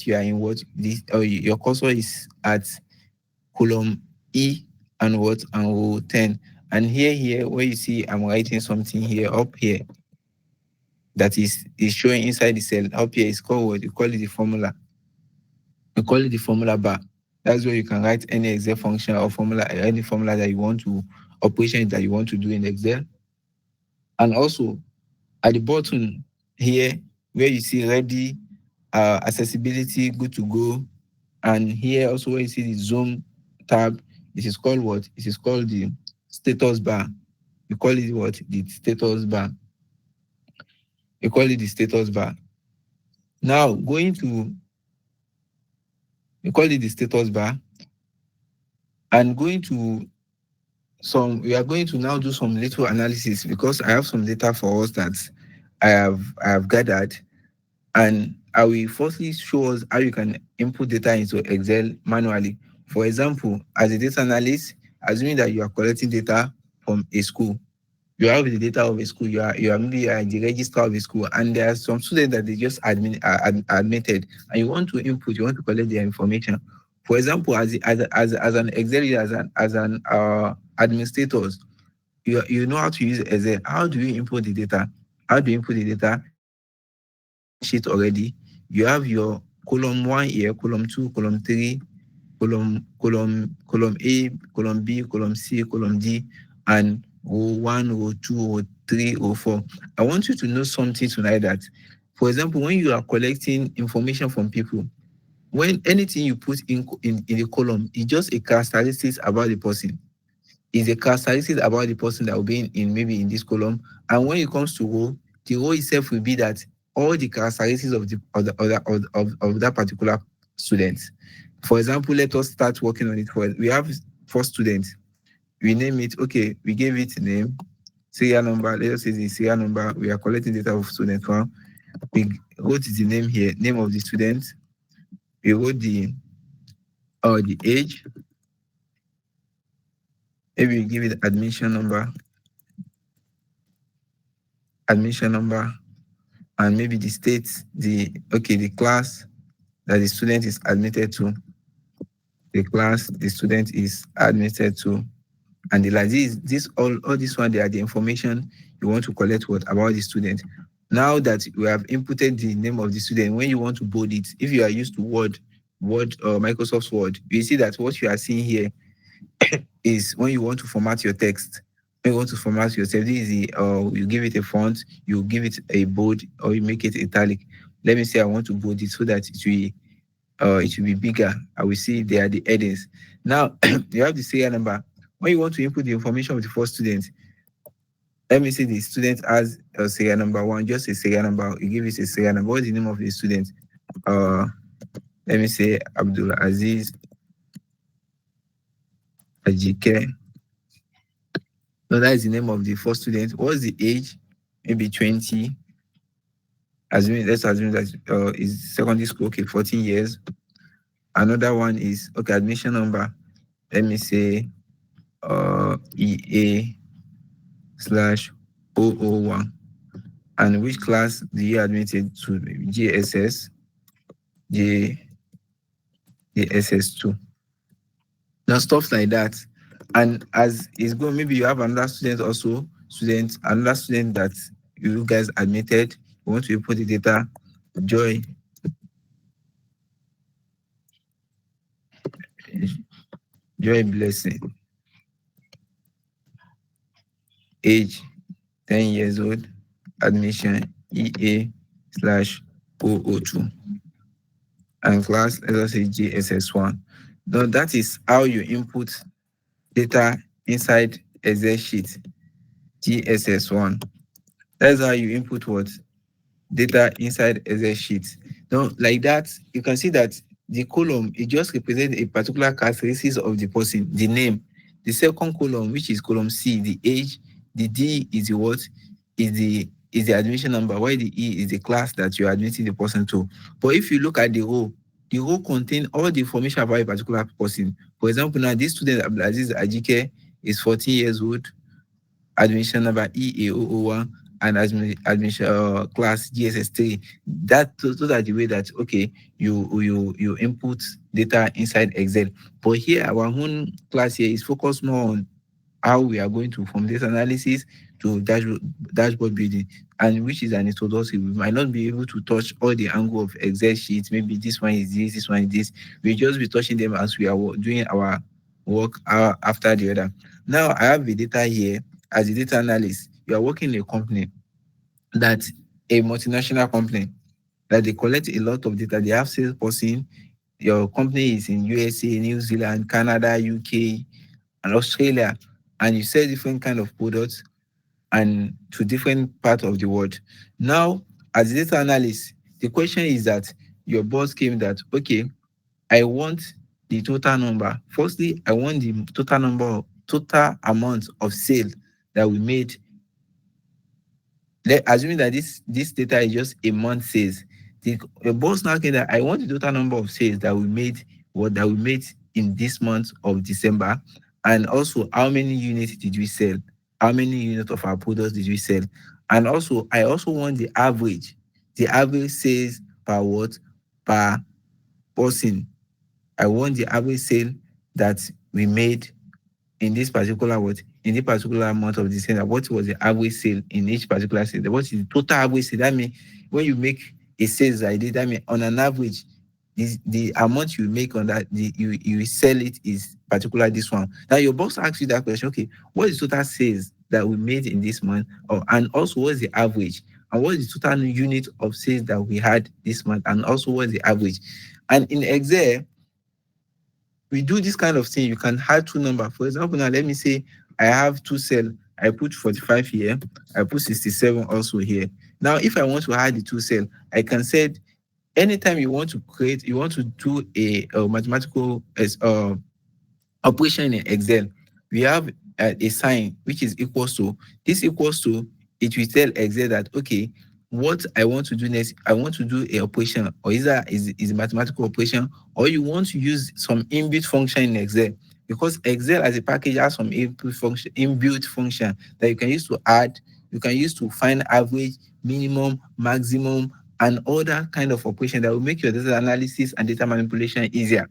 you are in what this or your cursor is at column E and what and row 10. And here where you see I'm writing something here up here that is showing inside the cell up here is called what you call it the formula. We call it the formula bar. That's where you can write any Excel function or formula, any formula that you want to, operation that you want to do in Excel. And also at the bottom here, where you see ready, accessibility, good to go, and here also where you see the zoom tab, this is called what? It is called the status bar. We call it what? The status bar. We call it the status bar. Now going to, we call it the status bar, and going to we are going to now do some little analysis because I have some data for us that I have gathered, and I will firstly show us how you can input data into Excel manually. For example, as a data analyst, assuming that you are collecting data from a school, you have the data of a school, you are maybe the registrar of a school, and there are some students that they just admitted, and you want to input, you want to collect their information. For example, as an Excel user, as an administrator, you know how to use Excel. How do you input the data? How do you input the data? Sheet already. You have your column 1 here, column 2, column 3, column A, column B, column C, column D, and row 1, row 2, row 3, row 4. I want you to know something tonight that, for example, when you are collecting information from people, when anything you put in the column is just a characteristics about the person. Is a characteristics about the person that will be in maybe in this column. And when it comes to row, the row itself will be that all the characteristics of that particular student. For example, let us start working on it. We have 4 students. We name it, okay, we gave it a name, serial number. Let us say the serial number. We are collecting data of student 1. We wrote the name here, name of the student. We wrote the age. Maybe we give it admission number, and maybe the state, the class that the student is admitted to, the class the student is admitted to, and the like. This all this one, they are the information you want to collect about the student. Now that we have inputted the name of the student, when you want to bold it, if you are used to Word or Microsoft Word, you see that what you are seeing here is when you want to format your text. When you want to format your text, this is you give it a font, you give it a bold, or you make it italic. Let me say I want to bold it so that it will be bigger. I will see there are the headings. Now you have the serial number. When you want to input the information of the first student, let me say the student has a serial number 1, just a serial number. You give it a serial number. What's the name of the student? Let me say Abdul Aziz Ajike. No, that is the name of the first student. What's the age? Maybe 20. Let's assume that is secondary school, okay, 14 years. Another one is, okay, admission number. Let me say EA/001. And which class do you admitted to? JSS, JSS2. Now stuff like that. And as it's going, maybe you have another student another student that you guys admitted. You want to input the data. Joy Blessing. Age 10 years old. Admission EA/002. And class, let us say JSS1. Now that is how you input data inside Excel sheet. JSS1. That's how you input what? Data inside Excel sheet. Now, like that, you can see that the column, it just represents a particular characteristics of the person, the name. The second column, which is column C, the age. The D is the what? Is the admission number, while the E is the class that you're admitting the person to. But if you look at the row contains all the information about a particular person. For example, now this student, Abdulaziz Ajike, is 14 years old, admission number EA001, an admission class GSS3. Those are the way that okay you input data inside Excel. But here our own class here is focused more on how we are going to from data analysis to dashboard building, and which is an introductory. We might not be able to touch all the angle of Excel sheets. Maybe this one is this one is this. We just be touching them as we are doing our work after the other. Now I have the data here as a data analyst. You are working in a company that a multinational company that they collect a lot of data. They have salesperson. Your company is in USA, New Zealand, Canada, UK, and Australia, and you sell different kind of products and to different parts of the world. Now, as a data analyst, the question is that your boss came that okay, I want the total number. Firstly, I want the total amount of sale that we made. Assuming that this data is just a month sales, the boss now came that I want the total number of sales that we made, what that we made in this month of December, and also how many units did we sell, how many units of our products did we sell, and also I also want the average sales per what, per person. I want the average sale that we made in this particular what, in this particular month of December. What was the average sale in each particular sale? What is the total average sale? That means when you make a sales like this, that means on an average, the amount you make on that, you sell it is particular this one. Now your boss asks you that question, okay, what is total sales that we made in this month? Or and also what is the average? And what is the total unit of sales that we had this month? And also what is the average? And in Excel, we do this kind of thing. You can add two numbers. For example, now let me say I have two cell. I put 45 here. I put 67 also here. Now, if I want to add the two cell, I can say anytime you want to create, you want to do a mathematical operation in Excel, we have a sign which is equals to. This equals to, it will tell Excel that okay, what I want to do next, I want to do a operation, or is a mathematical operation, or you want to use some inbuilt function in Excel, because Excel as a package has some inbuilt function that you can use to add, you can use to find average, minimum, maximum, and other kind of operation that will make your data analysis and data manipulation easier.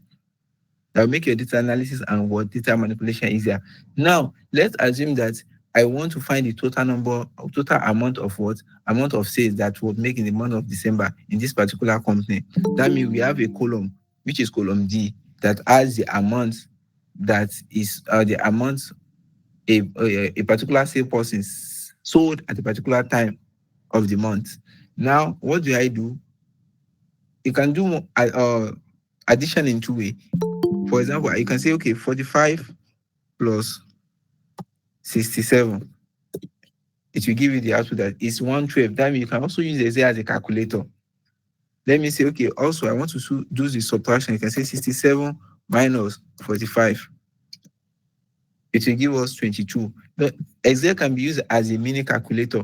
That will make your data analysis and what data manipulation easier. Now, let's assume that I want to find the total amount of what, amount of sales that would make in the month of December in this particular company. That means we have a column, which is column D, that has the amount that is the amount a particular sales person sold at a particular time of the month. Now, what do I do? You can do addition in two ways. For example, you can say, okay, 45 plus 67. It will give you the output that is 112. That means you can also use Excel as a calculator. Let me say, okay, also I want to do the subtraction. You can say 67 minus 45. It will give us 22. But Excel can be used as a mini calculator.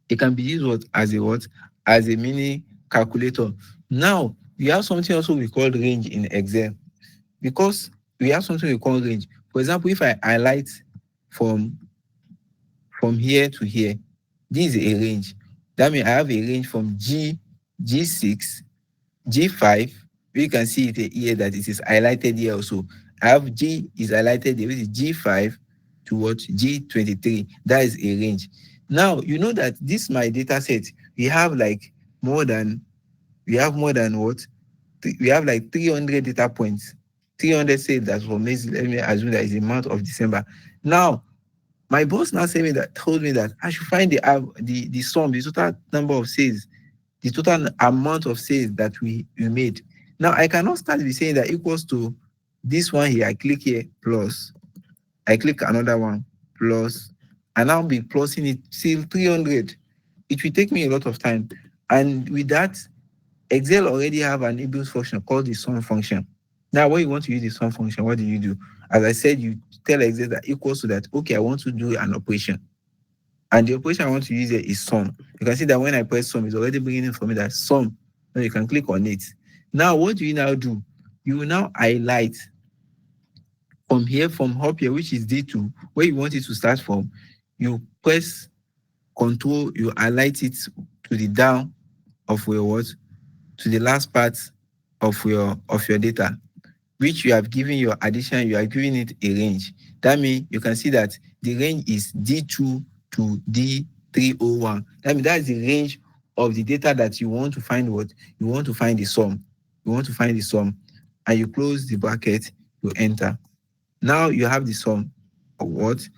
It can be used as a mini calculator. Now, we have something also we call range in Excel. Because we have something we call range. For example, if I highlight from here to here, this is a range. That means I have a range from G6, G5. You can see it here that it is highlighted here also. I have G is highlighted here, which is G5 to what? G23. That is a range. Now, you know that this my data set, we have more than what? We have like 300 data points. 300 sales that from this, let me assume that is the month of December. Now, my boss now told me that I should find the sum, the total number of sales, the total amount of sales that we made. Now, I cannot start with saying that equals to this one here. I click here, plus. I click another one, plus. And I'll be plusing it till 300. It will take me a lot of time. And with that, Excel already have an inbuilt function called the sum function. Now, when you want to use the sum function, what do? As I said, you tell Excel that equals to that. Okay, I want to do an operation. And the operation I want to use here is sum. You can see that when I press sum, it's already bringing in for me that sum. Now you can click on it. Now, what do you now do? You will now highlight from here, from up here, which is D2, where you want it to start from. You press control, you highlight it to the down of your what? To the last part of your data, which you have given your addition, you are giving it a range. That means you can see that the range is D2 to D301. That means that's the range of the data that you want to find what? You want to find the sum. You want to find the sum. And you close the bracket, you enter. Now you have the sum of what?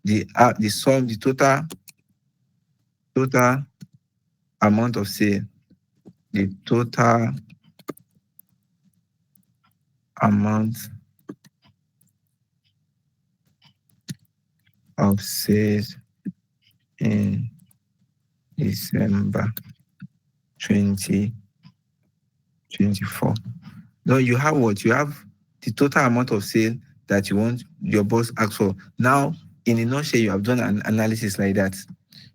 The sum, the total amount of sale, the total amount of sales in December 2024. Now you have what? You have the total amount of sale that you want your boss asked for. Now, in a nutshell, you have done an analysis like that.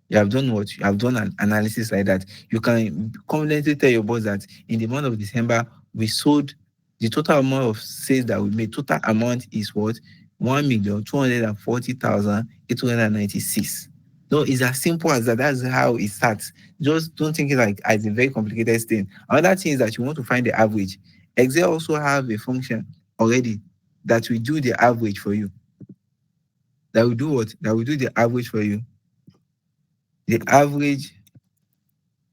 You have done what? You have done an analysis like that. You can confidently tell your boss that in the month of December, we sold the total amount of sales that we made. Total amount is what? 1,240,896. No, it's as simple as that. That's how it starts. Just don't think it like as a very complicated thing. Another thing is that you want to find the average. Excel also have a function already that will do the average for you. That will do what? That will do the average for you. The average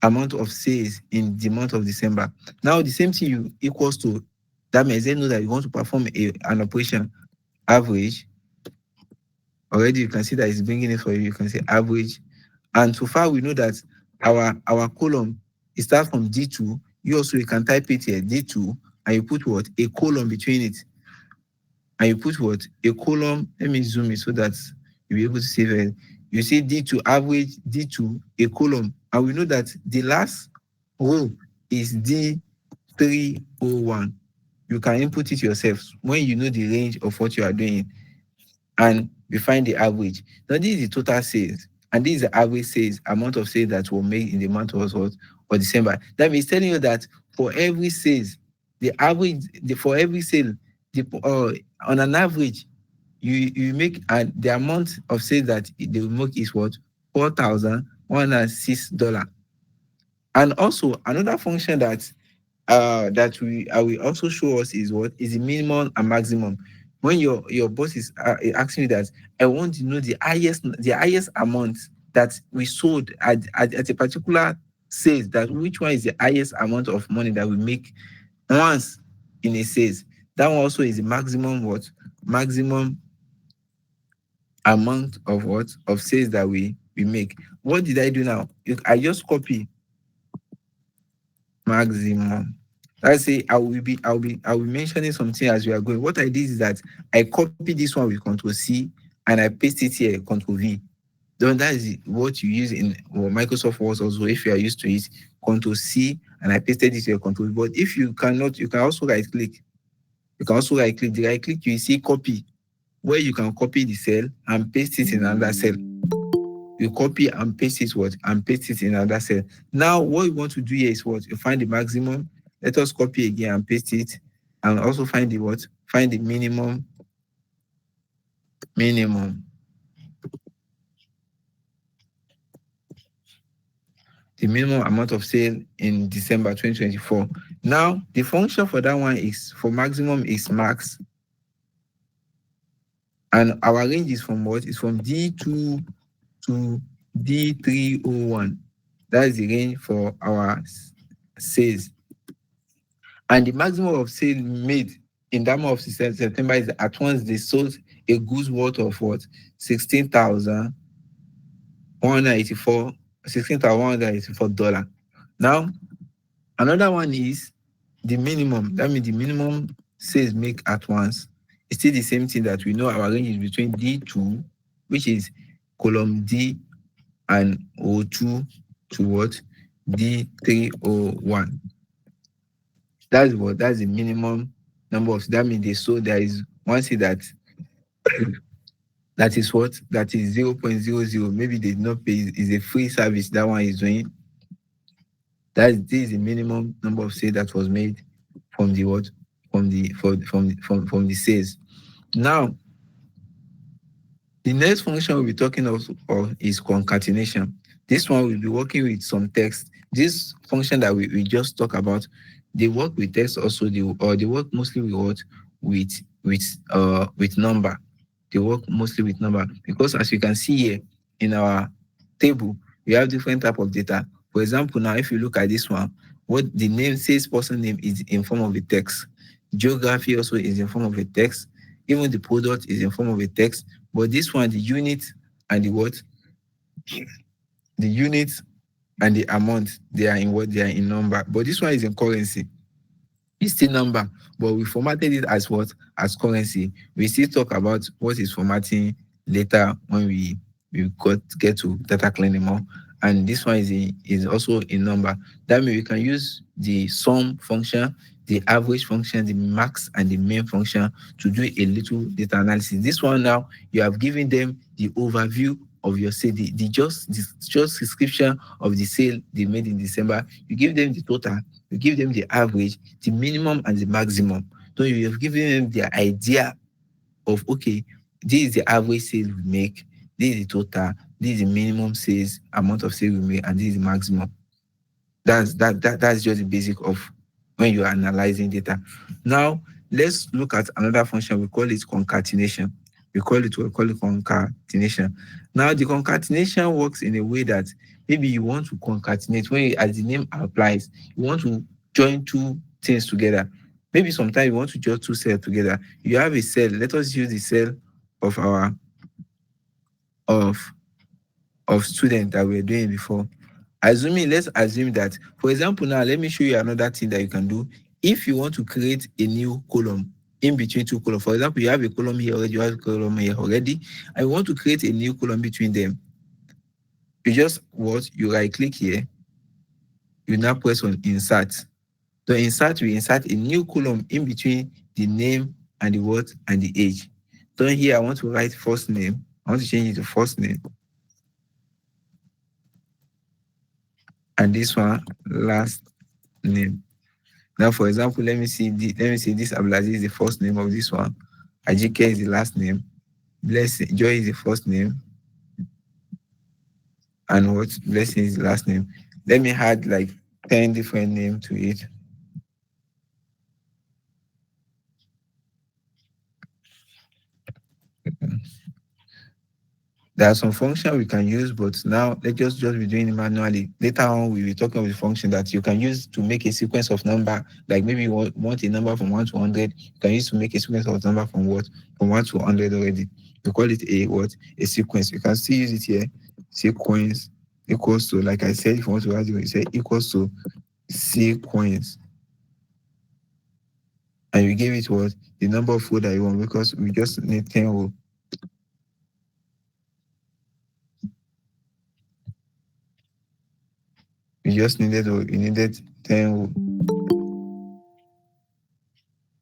amount of sales in the month of December. Now, the same thing you equals to that means they know that you want to perform an operation average. Already, you can see that it's bringing it for you. You can say average. And so far, we know that our column, it starts from D2. You can type it here, D2, and you put what? A column between it. And you put what? A column. Let me zoom it so that you'll be able to see it. You see D2 average, D2, a column. And we know that the last row is D301. You can input it yourself when you know the range of what you are doing. And we find the average. Now, this is the total sales. And this is the average sales, amount of sales that were made in the month of December. That means telling you that for every sales, the average, for every sale, on an average, you make the amount of sales that they will make is what? $4,106. And also another function that that we will also show us is what is the minimum and maximum. When your boss is asking you that, I want to know the highest amount that we sold at a particular sales, that which one is the highest amount of money that we make once in a sales. That one also is the maximum what? Maximum amount of what? Of sales that we make. What did I do now? I just copy maximum. Let's say I'll be mentioning something as we are going. What I did is that I copy this one with Control C and I paste it here, Control V. Then that is what you use in Microsoft Word also. If you are used to it, Control C and I pasted it here, Control V. But if you cannot, you can also right click. You can also right click. The right click, you see copy, where you can copy the cell and paste it in another cell. You copy and paste it and paste it in another cell. Now, what you want to do here is what? You find the maximum. Let us copy again and paste it, and also find the what? Find the minimum. The minimum amount of sale in December 2024. Now, the function for that one is, for maximum is max. And our range is from what? It's from D2 to D301. That is the range for our sales. And the maximum of sale made in that month of September is at once they sold a goods worth of what? $16,184. Now, another one is the minimum. That means the minimum sales make at once. It's still the same thing that we know our range is between D2, which is column D, and O2 to what? D301. That's what? That's the minimum number of. That means they sold. There is one say that that is what? That is 0.00. Maybe they did not pay. Is a free service that one is doing. This is the minimum number of sales that was made from the what? From the sales. Now, the next function we'll be talking of is concatenation. This one will be working with some text. This function that we just talk about, they work with text also, they work mostly with what? With number. They work mostly with number because as you can see here in our table, we have different type of data. For example, now if you look at this one, what the name says person name is in form of a text. Geography also is in form of a text. Even the product is in form of a text. But this one, the unit and the what? The unit and the amount, they are in what? They are in number. But this one is in currency. It's still number, but we formatted it as what? As currency. We still talk about what is formatting later when we get to data cleaning more. And this one is also a number. That means we can use the sum function, the average function, the max, and the main function to do a little data analysis. This one now, you have given them the overview of your sale, the just description of the sale they made in December. You give them the total, you give them the average, the minimum, and the maximum. So you have given them the idea of, okay, this is the average sale we make, this is the total, this is the minimum sales amount of sale we make, and this is the maximum. That's just the basic of when you are analyzing data. Now let's look at another function. We call it concatenation. We call it concatenation. Now the concatenation works in a way that maybe you want to concatenate when as the name applies, you want to join two things together. Maybe sometimes you want to join two cells together. You have a cell. Let us use the cell of our of student that we were doing before. Let's assume that, for example, now let me show you another thing that you can do. If you want to create a new column in between two columns, for example, you have a column here already, you have a column here already, and you want to create a new column between them. You right click here, you now press on insert. So we insert a new column in between the name and the what and the age. So here I want to write first name. I want to change it to first name. And this one last name. Now, for example, let me see this Abdulaziz is the first name of this one. Ajike is the last name. Blessing Joy is the first name. And what? Blessing is the last name. Let me add like 10 different names to it. There are some functions we can use, but now let's just be doing it manually. Later on, we'll be talking about the function that you can use to make a sequence of number. Like maybe you want a number from 1 to 100. You can use to make a sequence of number from 1 to 100 already. We call it a sequence. You can still use it here. Sequence equals to, like I said, if you want to add it, you say equals to sequence. And you give it what? The number of rows that you want, because we just need 10 rows. You needed 10.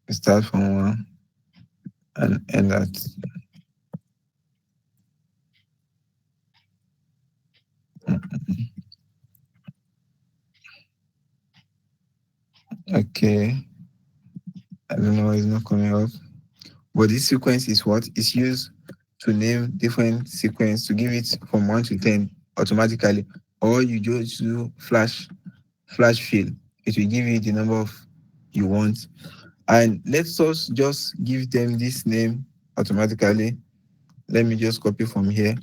Start from 1 and end at. Okay. I don't know why it's not coming up. But this sequence is what is used to name different sequence to give it from 1 to 10 automatically. Or you just do flash fill. It will give you the number of you want. And let's just give them this name automatically. Let me just copy from here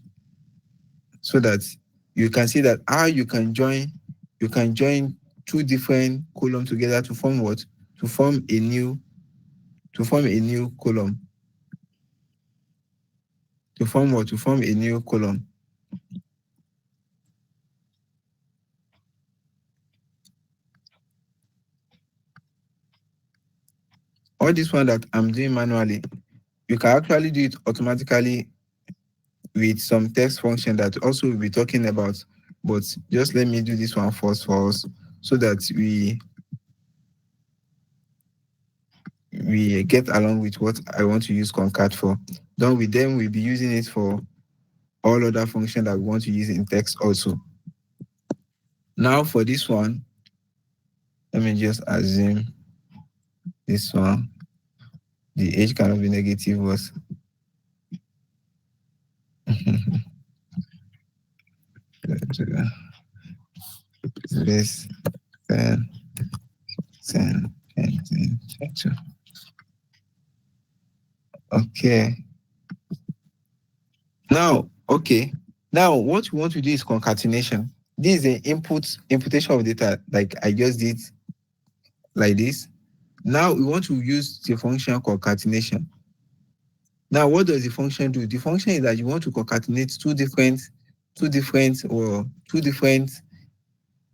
so that you can see that how you can join two different columns together to form what? To form a new column. To form what? To form a new column. All this one that I'm doing manually, you can actually do it automatically with some text function that also we'll be talking about. But just let me do this one first for us so that we get along with what I want to use concat for. Then we'll be using it for all other functions that we want to use in text also. Now for this one, let me just assume this one. The age cannot be negative was This 10, 10, 10, 10, 10. Okay. Now, okay. Now, what we want to do is concatenation. This is the imputation of data, like I just did like this. Now we want to use the function concatenation. Now, what does the function do? The function is that you want to concatenate two different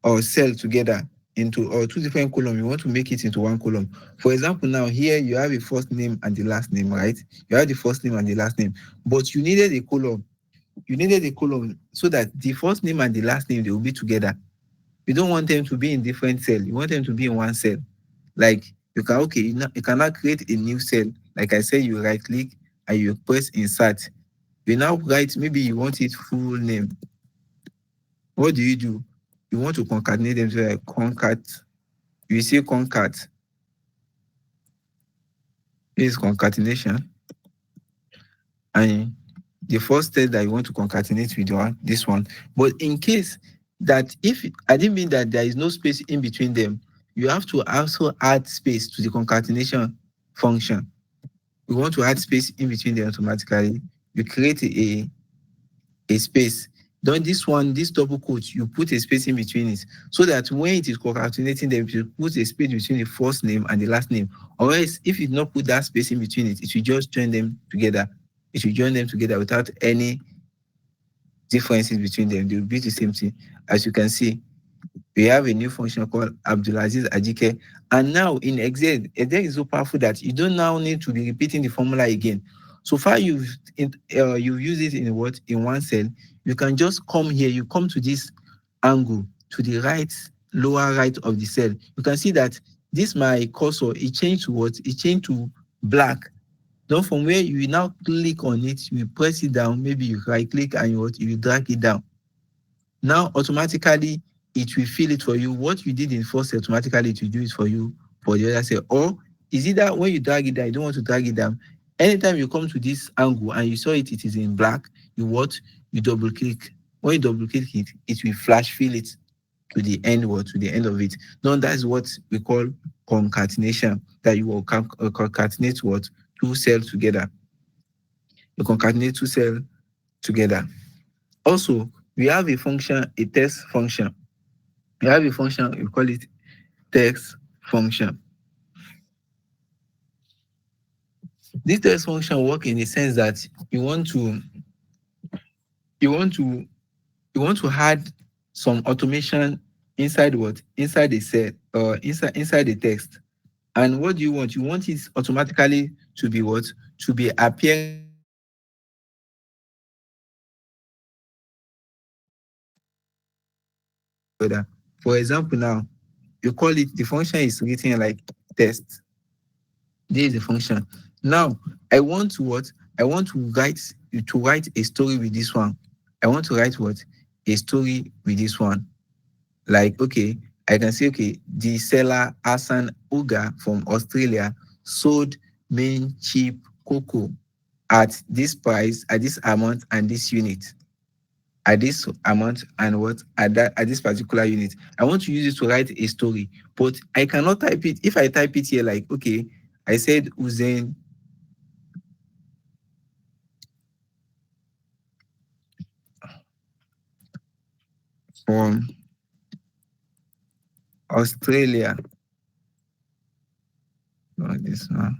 or cell together into, or two different columns. You want to make it into one column. For example, now here you have a first name and the last name, right? You have the first name and the last name, but you needed a column. You needed a column so that the first name and the last name, they will be together. You don't want them to be in different cell. You want them to be in one cell. Like you can, okay, you cannot create a new cell. Like I said, you right click and you press insert. You now write, maybe you want it full name. What do? You want to concatenate them, so like concat. You say concat. This is concatenation. And the first step that you want to concatenate with this one. But in case that if I didn't mean that there is no space in between them, you have to also add space to the concatenation function. We want to add space in between them automatically. You create a space. Then this double quote, you put a space in between it, so that when it is concatenating them, you put a space between the first name and the last name. Or else, if you not put that space in between it, it will just join them together. It will join them together without any differences between them. They will be the same thing. As you can see, we have a new function called Abdulaziz Ajike. And now in Excel is so powerful that you don't now need to be repeating the formula again. So far you've used it in what? In one cell. You can just come here, you come to this angle to the right, lower right of the cell. You can see that this my cursor, it changed to what? It changed to black. Then from where you now click on it, you press it down, maybe you right click and you drag it down. Now automatically it will fill it for you. What you did in first, automatically it will do it for you for the other side. Or is it that when you drag it down, you don't want to drag it down. Anytime you come to this angle and you saw it, it is in black, you double click. When you double click it, it will flash fill it to the end to the end of it. Now that's what we call concatenation, that you will concatenate two cells together. You concatenate two cells together. Also, we have a function, a text function. We have a function, we call it text function. This text function works in the sense that you want to add some automation inside inside the cell or inside the text. And what do you want? You want it automatically to be to be appearing. For example, now you call it, the function is written like test. This is the function. Now I want to I want to write a story with this one. I want to write a story with this one. Like, okay, I can say, okay, the seller Hassan Uga from Australia sold main cheap cocoa at this price, at this amount, and this unit. At this amount and at this particular unit. I want to use it to write a story, but I cannot type it. If I type it here, like, okay, I said Uzain from Australia. Not this one.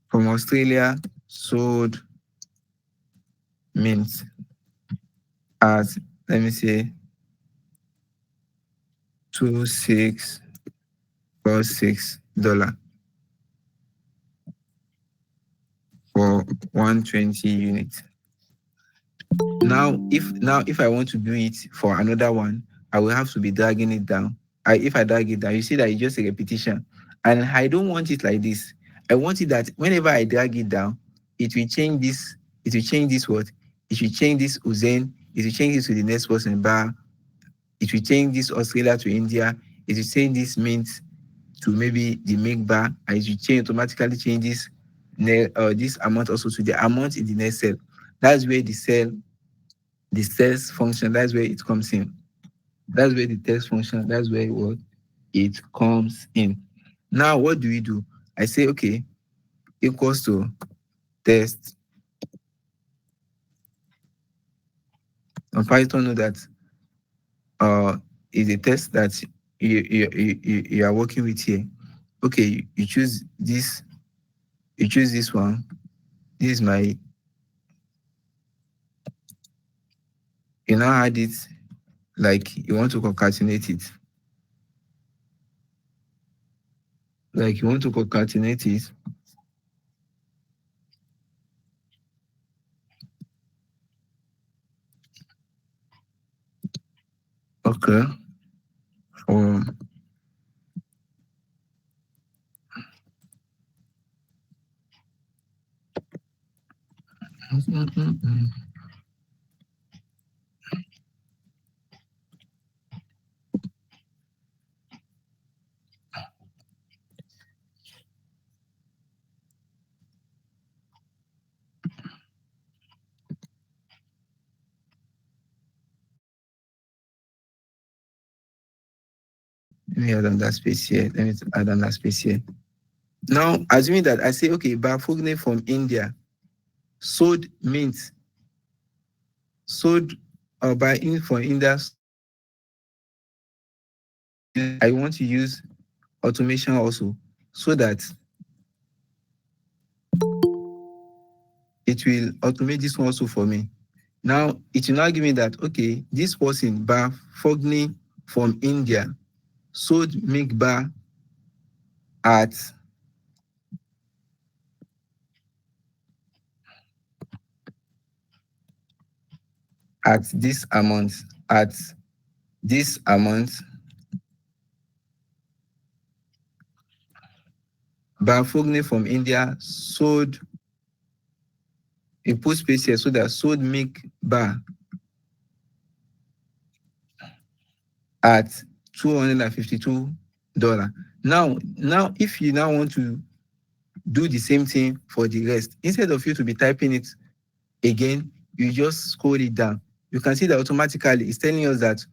From Australia, sold mint at, let me say, 2646 for 120 units. Now if I want to do it for another one, I will have to be dragging it down. If I drag it down, you see that it's just a repetition. And I don't want it like this. I want it that whenever I drag it down, it will change this. It will change this It will change this Uzain. It will change this to the next person bar. It will change this Australia to India. It will change this mint to maybe the make bar. And it will automatically change this this amount also to the amount in the next cell. That's where the test function, that's where it comes in. That's where the test function, that's where it comes in. Now, what do we do? I say, okay, equals to test. And Python know that is a test that you are working with here. Okay, you choose this, one. This is my, you now add it like you want to concatenate it. Like you want to concatenate it. Okay. Um, let me add on that space here. Let me add on that space here. Now, assuming that I say, okay, Bafugni from India sold mint, sold by in for India. I want to use automation also so that it will automate this one also for me. Now, it will now give me that, okay, this person, Bafugni from India, sold milk bar at this amount, at this amount. Bafugni from India sold, he put space here so that sold milk bar at $252. Now, if you now want to do the same thing for the rest, instead of you to be typing it again, you just scroll it down. You can see that automatically it's telling us that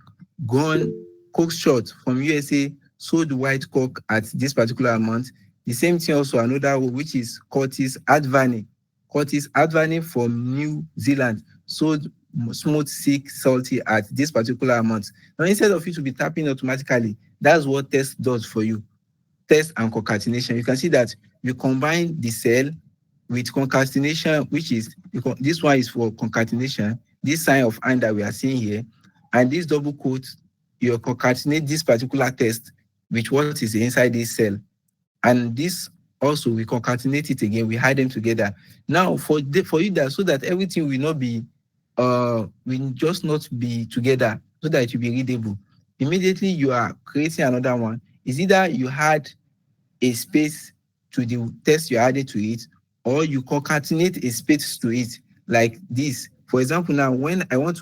gone Coke short from USA sold white Coke at this particular amount. The same thing also another one, which is Curtis Advani. Curtis Advani from New Zealand sold smooth sick salty at this particular amount. Now, instead of you to be tapping automatically, that's what test does for you. Test and concatenation. You can see that you combine the cell with concatenation, which is, this one is for concatenation, this sign of and that we are seeing here, and this double quote, you concatenate this particular test with what is inside this cell. And this also, we concatenate it again, we hide them together. Now, for you that, so that everything will not be, will just not be together, so that it will be readable. Immediately you are creating another one. Is either you had a space to the text you added to it, or you concatenate a space to it, like this. For example, now when I want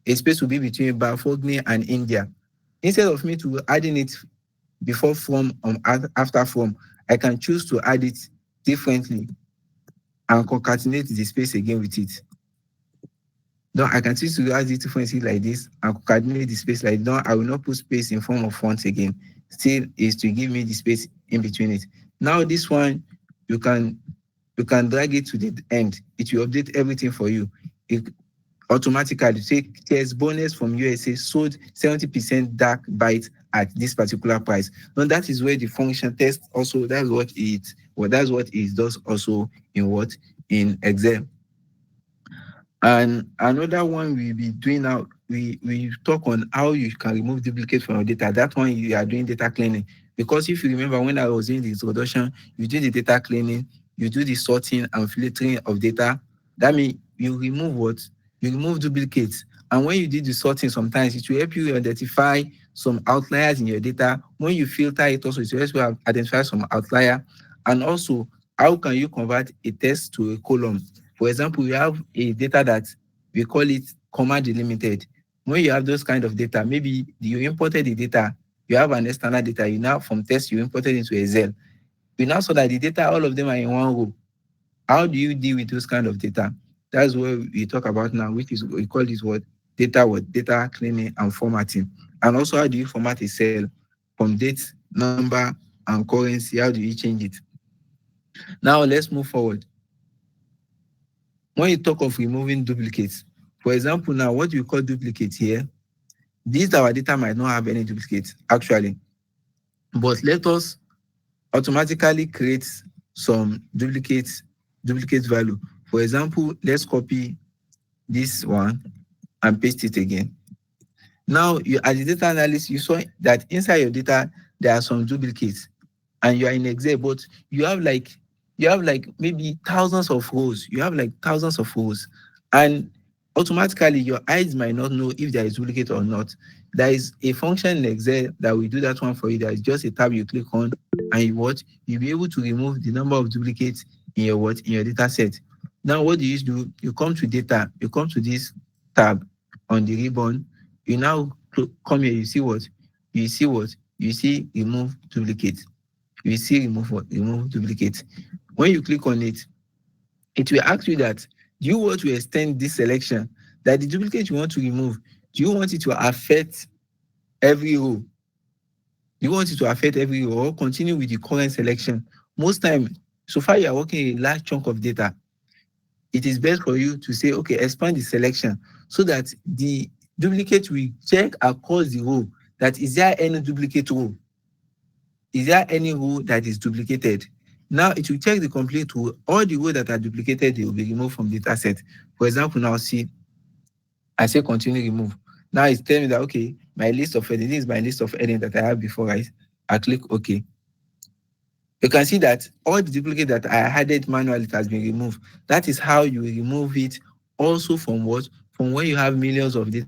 a space to be between Bafogni and India. Instead of me to adding it before from after from, I can choose to add it differently and concatenate the space again with it. Now I can choose to add it differently like this and concatenate the space like that. I will not put space in form of font again. Still is to give me the space in between it. Now this one, you can drag it to the end. It will update everything for you. It automatically take test bonus from USA sold 70% dark bite at this particular price. Now that is where the function test also, that's what it does also in Excel. And another one we'll be doing now, we talk on how you can remove duplicates from your data. That one you are doing data cleaning. Because if you remember when I was doing the introduction, you do the data cleaning, you do the sorting and filtering of data. That means you remove what? You remove duplicates. And when you did the sorting, sometimes it will help you identify some outliers in your data. When you filter it also, it will help you identify some outlier. And also, how can you convert a text to a column? For example, you have a data that we call it comma delimited. When you have those kind of data, maybe you imported the data, you have an external data, you now from text you imported into Excel. We now saw that the data, all of them are in one row. How do you deal with those kind of data? That's what we talk about now, which is we call this what data cleaning and formatting. And also, how do you format a cell from date, number, and currency? How do you change it? Now let's move forward. When you talk of removing duplicates, for example, now what we call duplicates here, these our data might not have any duplicates actually, but let us automatically create some duplicate value. For example, let's copy this one and paste it again. Now, you as a data analyst, you saw that inside your data there are some duplicates, and you are in Excel, but you have like maybe thousands of rows. You have like thousands of rows, and automatically your eyes might not know if there is duplicate or not. There is a function in Excel that will do that one for you. There is just a tab you click on, and you'll be able to remove the number of duplicates in your data set. Now, what do you do? You come to data, you come to this tab on the ribbon. You now come here, you see what? You see what? You see remove duplicate. You see remove what? Remove duplicate. When you click on it, it will ask you that, do you want to extend this selection? That the duplicate you want to remove, do you want it to affect every row? Do you want it to affect every row or continue with the current selection? Most time, so far you are working a large chunk of data, it is best for you to say, okay, expand the selection so that the duplicate will check across the row that is there any duplicate row? Is there any row that is duplicated? Now it will check the complete row. All the rows that are duplicated, they will be removed from the data set. For example, now see, I say continue remove. Now it's telling me that, okay, my list of headings, this is my list of headings that I have before, right? I click OK. You can see that all the duplicate that I added manually, it has been removed. That is how you remove it also from what? From when you have millions of data.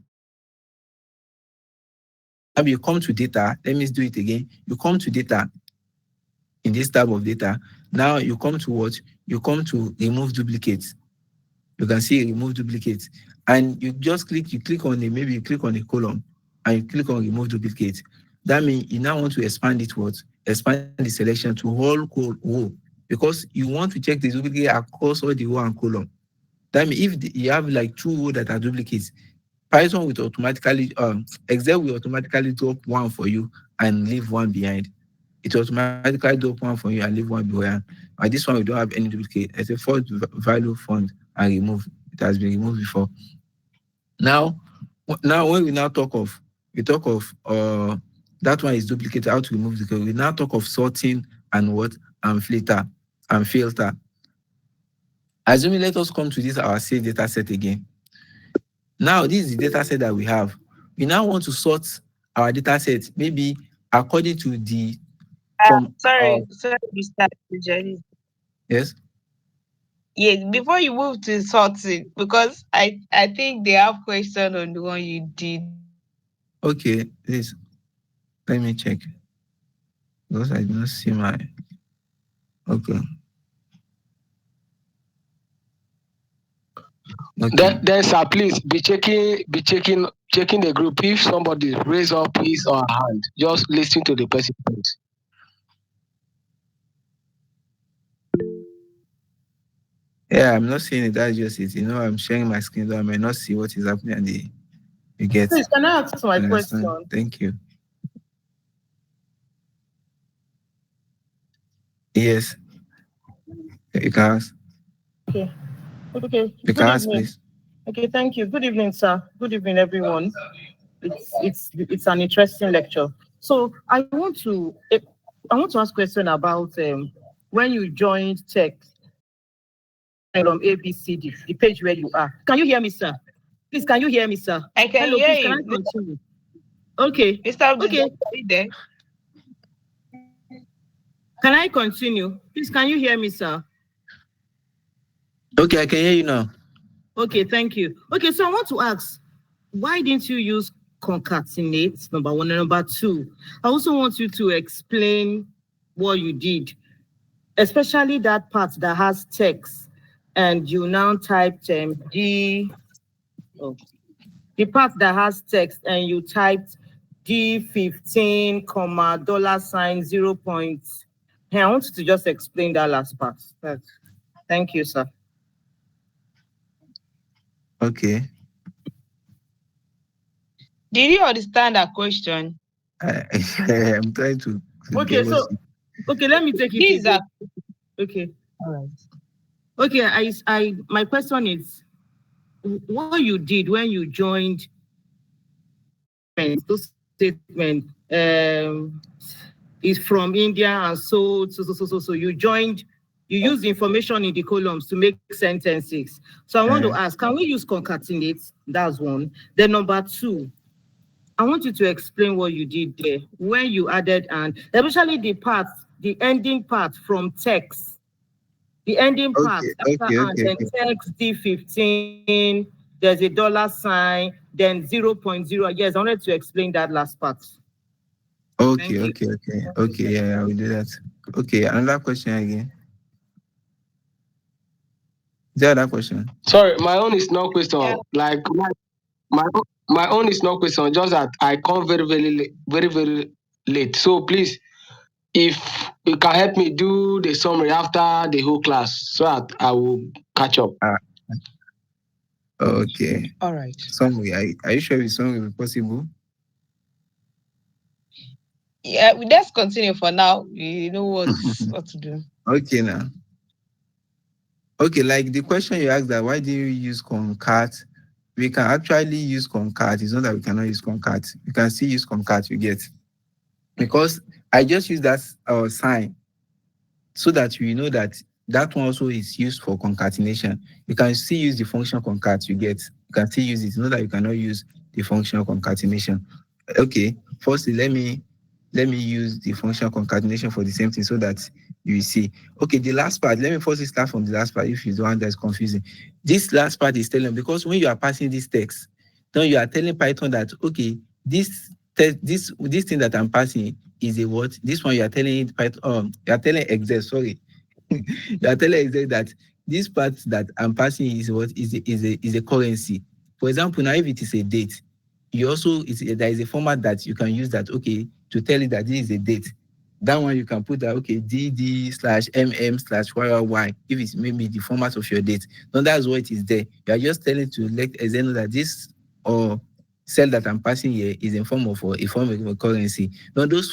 Now you come to data. Let me do it again. You come to data in this tab of data. Now you come to what? You come to remove duplicates. You can see remove duplicates. And you just click on it, maybe you click on a column and you click on remove duplicate. That means you now want to expand it what? Expand the selection to whole row because you want to check the duplicate across all the row and column. That means if you have like two rows that are duplicates, Python will automatically, Excel will automatically drop one for you and leave one behind. It will automatically drop one for you and leave one behind. And this one, we don't have any duplicate. It's a false value fund and remove. It has been removed before. Now, when we now talk of, that one is duplicated, how to remove the code. We now talk of sorting and what? And filter. Assuming, let us come to this, our save data set again. Now, this is the data set that we have. We now want to sort our data set, maybe according to the Sorry, Mr. Jenny. yes. Yes, before you move to sorting, because I think they have question on the one you did. Okay, this, let me check because I do not see my, okay. Okay. Then sir, please be checking the group. If somebody raise up his or her hand, just listen to the person, please. Yeah, I'm not seeing it. That's just it. I'm sharing my screen, so I may not see what is happening, and you get. Please, can I ask my You understand? question? Thank you. Yes, you can ask. Okay. Okay. You Good can ask, evening. please. Okay, thank you. Good evening, sir. Good evening, everyone. It's an interesting lecture. So I want to ask a question about when you joined tech from ABCD, the page where you are. Can you hear me, sir? Please, can you hear me, sir? I can Hello, hear please, can I you. continue? Okay. Mr. Abdul, Okay. are you there? Can I continue? Please, can you hear me, sir? Okay, I can hear you now. Okay, thank you. Okay, so I want to ask, why didn't you use concatenate, number one, and number two? I also want you to explain what you did, especially that part that has text, and you now typed oh, the part that has text, and you typed D15, comma, dollar sign, 0. Hey, I want you to just explain that last part. Thank you, sir. Okay. Did you understand that question? I, I'm trying to Okay, get what so okay, let me take it These are again. Okay. all right. Okay, my question is what you did when you joined those statements is from India and so you joined, you use information in the columns to make sentences. So I want to ask, can we use concatenate? That's one. Then number two, I want you to explain what you did there when you added, and especially the ending part from text, the ending part okay, after okay, and okay, then okay. text D15, there's a dollar sign, then 0.0. Yes, I wanted to explain that last part. Okay, Thank you. okay, okay, okay, yeah, I will do that. Okay, another question again. Is there another question? Sorry, my own is no Yeah. question. Like my my own is no question. Just that I come very late. So please, if you can help me do the summary after the whole class, so that I will catch up. Ah, okay. All right. Summary. Are you sure it's summary will be possible? Yeah, let's continue for now. You know what to do. Okay, now. Okay, like the question you asked that why do you use concat? We can actually use concat. It's not that we cannot use concat. You can still use concat, you get. Because I just use that sign so that we know that that one also is used for concatenation. You can still use the function concat, you get. You can still use it. It's not that you cannot use the function concatenation. Okay, firstly, let me use the function concatenation for the same thing so that you will see. Okay, the last part, let me first start from the last part if you don't want that's confusing. This last part is telling, because when you are passing this text, then you are telling Python that, okay, this thing that I'm passing is a what? This one you are telling it Python, you are telling Excel, sorry. You are telling Excel that this part that I'm passing is what is a currency. For example, now if it is a date, you also there is a format that you can use that, okay, to tell it that this is a date. That one you can put that, okay, dd/mm/yy if it's maybe the format of your date. No, that's what it is there. You are just telling to let Excel know that this or cell that I'm passing here is in form of a form of a currency. Now those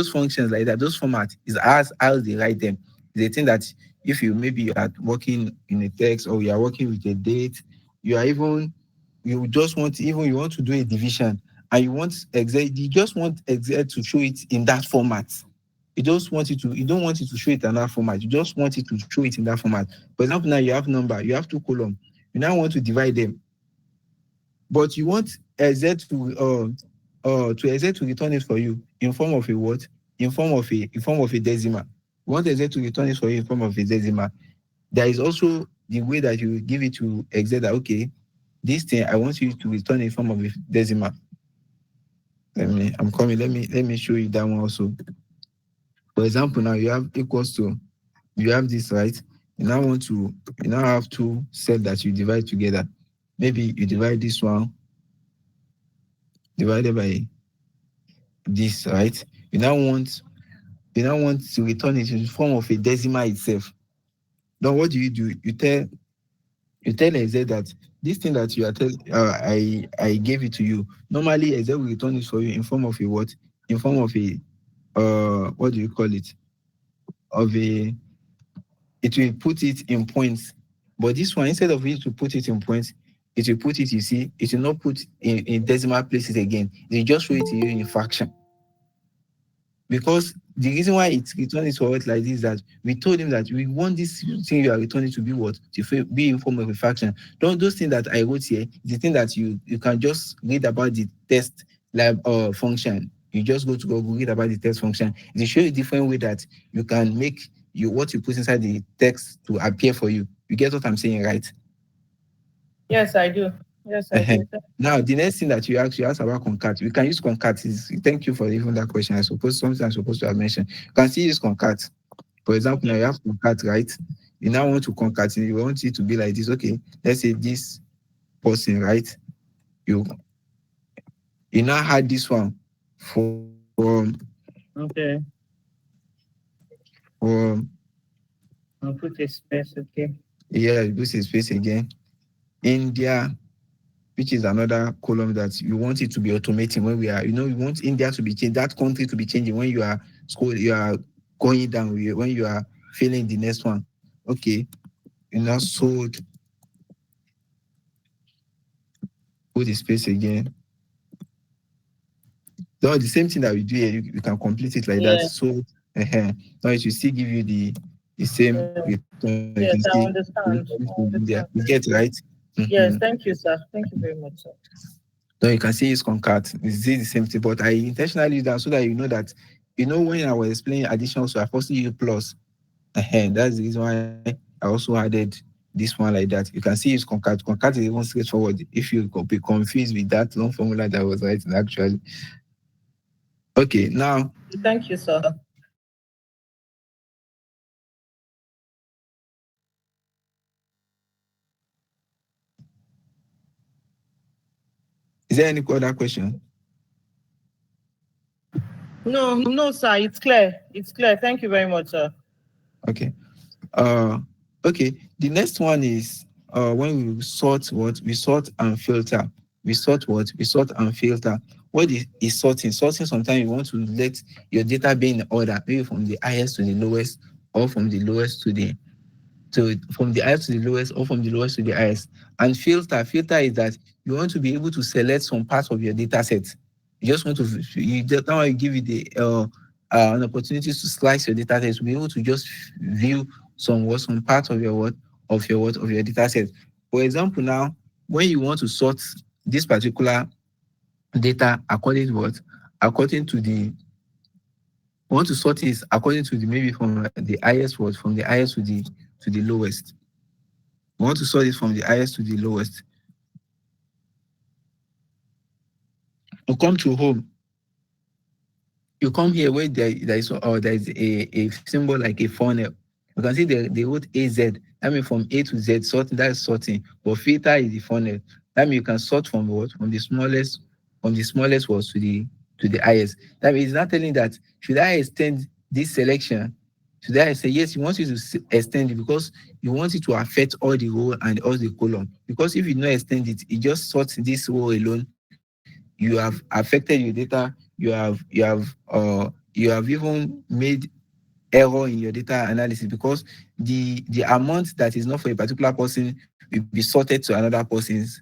functions like that, those formats is as they write them. The thing that if you maybe you are working in a text or you are working with a date, you are even you just want even you want to do a division and you just want Excel to show it in that format. You don't want it to show it in that format. You just want it to show it in that format. For example, now you have number, you have two columns. You now want to divide them, but you want Excel to Excel to return it for you in form of a what? In form of a decimal. You want Excel to return it for you in form of a decimal. There is also the way that you give it to Excel that, okay, this thing I want you to return in form of a decimal. I'm coming. Let me show you that one also. For example, now you have equals to, you have this, right? You now have two sets that you divide together. Maybe you divide this one divided by this, right? You now want to return it in the form of a decimal itself. Now what do? You tell Excel that this thing that you are I gave it to you. Normally Excel will return it for you in form of a what? In form of a what do you call it? Of a It will put it in points. But this one, instead of it to put it in points, it will put it, you see, it will not put in decimal places again. It will just show it to you in fraction. Because the reason why it's returning to us like this is that we told him that we want this thing you are returning to be what? To be in form of a fraction. Those things that I wrote here, the thing that you can just read about the test lab function. You just go to Google, read about the test function. It will show you a different way that you can make what you put inside the text to appear for you. You get what I'm saying, right? Yes, I do. Yes, I do. Now, the next thing that you asked about concat. We can use concat. Thank you for even that question. I suppose something I'm supposed to have mentioned. You can still use concat. For example, now you have concat, right? You now want to concatenate. You want it to be like this. Okay, let's say this person, right? You you now had this one from Okay. or I'll put a space, okay. yeah, this is space again. India, which is another column that you want it to be automating when we are, you want India to be changed, that country to be changing when you are going down, when you are filling the next one. Okay, you now sold, put the space again. So the same thing that we do here, you can complete it like that. Yeah. So now it will still give you the same Yeah. return. You can Yes, see I understand. I there. You understand. get right. Yes, thank you, sir. Thank you very much, sir. So you can see it's concat. It's the same thing, but I intentionally use that so that you know that, when I was explaining addition, so I first use plus. That's the reason why I also added this one like that. You can see it's concat. Concat is even straightforward. If you be confused with that long formula that I was writing, actually. Okay, now Thank you, sir. is there any other question? No, no, sir. It's clear. It's clear. Thank you very much, sir. Okay. Uh, okay. The next one is when we sort what we sort and filter. We sort what we sort and filter. What is sorting? Sorting. Sometimes you want to let your data be in order, maybe from the highest to the lowest, or from the lowest to the from the highest to the lowest, or from the lowest to the highest. And filter is that you want to be able to select some parts of your data set. You just want to you just now, I give you the an opportunity to slice your data set, to be able to just view some part of your of your data set. For example, now when you want to sort this particular data according to what, according to the, we want to sort it according to the, maybe from the highest word, from the highest to the lowest. We want to sort it from the highest to the lowest. We come to home. You come here where there is a symbol like a funnel. You can see the word AZ. That means from A to Z, sorting, that's sorting. But filter is the funnel. That means you can sort from what? From the smallest words to the highest. That means it's not telling that should I extend this selection? Should I say yes? You want you to extend it because you want it to affect all the row and all the column. Because if you not extend it, it just sorts this row alone. You have affected your data. You have even made error in your data analysis, because the amount that is not for a particular person will be sorted to another person's.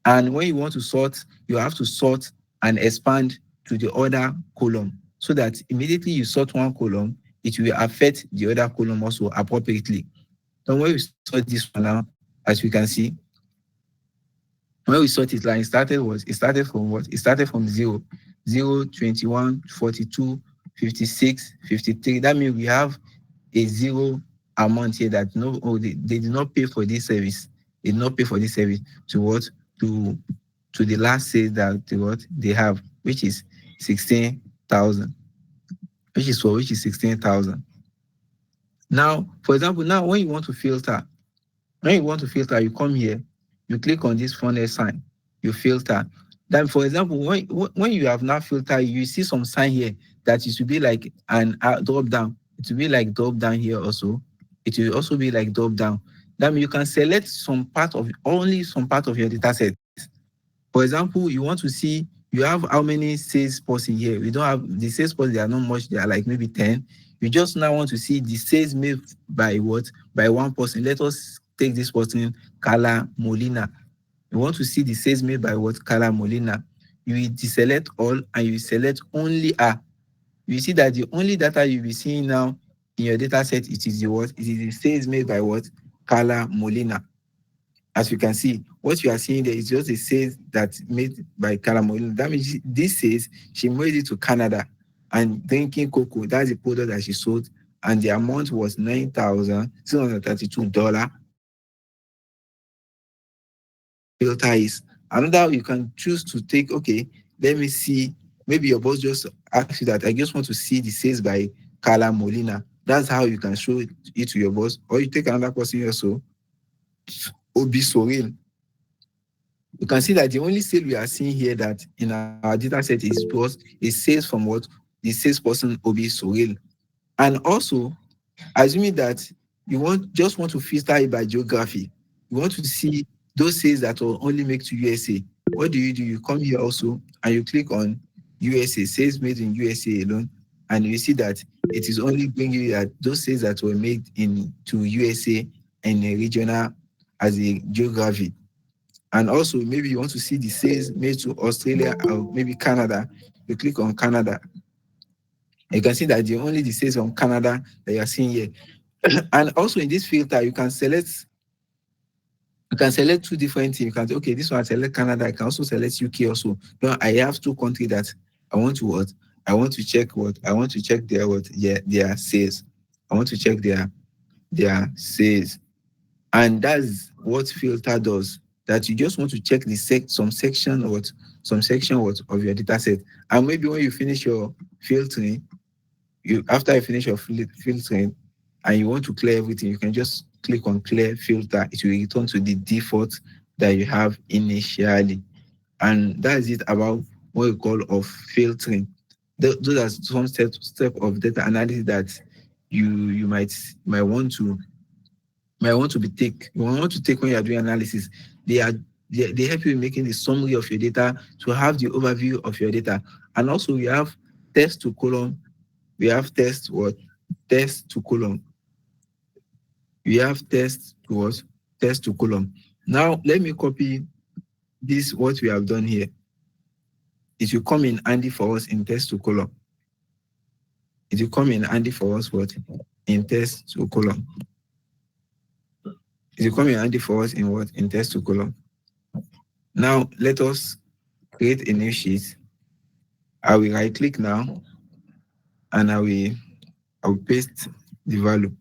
And when you want to sort, you have to sort and expand to the other column, so that immediately you sort one column, it will affect the other column also appropriately. So when we sort this one now, as we can see, when we sort it, like it started from what? It started from 0, 21, 42, 56, 53. That means we have a zero amount here that no, they did not pay for this service. They did not pay for this service to what? To the last sale that they have, which is 16,000. Which is 16,000. Now, for example, now when you want to filter, you come here, you click on this funnel sign, you filter. Then, for example, when you have now filtered, you see some sign here that it should be like an drop down. It will be like drop down here also. It will also be like drop down. That means you can select only some part of your data set. For example, you want to see, you have how many sales person here. We don't have the sales person, they are not much, they are like maybe 10. You just now want to see the sales made by what? By one person. Let us take this person, Carla Molina. You want to see the sales made by what? Carla Molina. You will deselect all and you select only her. You see that the only data you'll be seeing now in your data set, it is the what? It is the sales made by what? Carla Molina. As you can see, what you are seeing there is just a sales that made by Carla Molina. That means this says she made it to Canada and drinking cocoa. That's the product that she sold, and the amount was $9,632. Filter is another. You can choose to take. Okay, let me see. Maybe your boss just asked you that I just want to see the sales by Carla Molina. That's how you can show it to your boss, or you take another person also. Obi Soril. You can see that the only sale we are seeing here that in our data set is sales from what? The salesperson Obi Soril. And also, Assuming that you want to filter it by geography, you want to see those sales that will only make to USA. What do? You come here also and you click on USA, sales made in USA alone, and you see that it is only bringing you that those sales that were made in to USA and a regional as a geography. And also maybe you want to see the sales made to Australia or maybe Canada. You click on Canada. You can see that only the sales from Canada that you are seeing here. And also in this filter, you can select two different things. You can say, okay, this one I select Canada. I can also select UK also. Now I have two countries that I want to what? I want to check what? I want to check their what? Yeah, their sales. I want to check their sales. And that's what filter does. That you just want to check the some section what of your data set. And maybe when you finish your filtering, after you finish your filtering and you want to clear everything, you can just click on clear filter. It will return to the default that you have initially. And that is it about what we call of filtering. Those are some step of data analysis that you might want to take when you are doing analysis. They are they help you in making the summary of your data, to have the overview of your data. And also we have test to column. We have test to column. We have test to column. Now let me copy this what we have done here. It will come in handy for us in test to column. It will come in handy for us what? In test to column. It will come in handy for us in what? In test to column. Now let us create a new sheet. I will right click now and I will paste the value.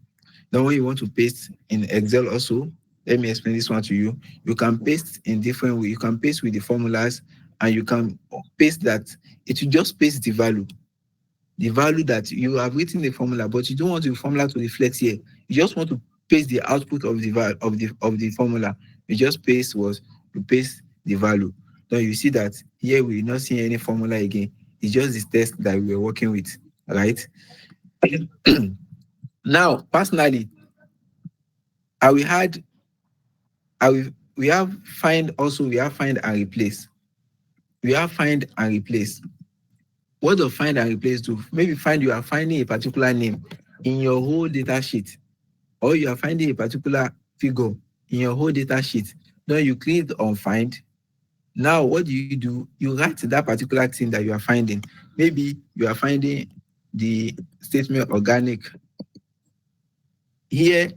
Now when you want to paste in Excel also, let me explain this one to you. You can paste in different way. You can paste with the formulas, and you can paste that. It will just paste the value. The value that you have written the formula, but you don't want the formula to reflect here. You just want to paste the output of the formula. You just you paste the value. Now you see that here we will not see any formula again. It's just the text that we were working with, right? Now, personally, I will add, I will, we have find also, we have find and replace. We have find and replace. What does find and replace do? Maybe you are finding a particular name in your whole data sheet, or you are finding a particular figure in your whole data sheet. Then you click on find. Now, what do? You write that particular thing that you are finding. Maybe you are finding the statement organic. Here,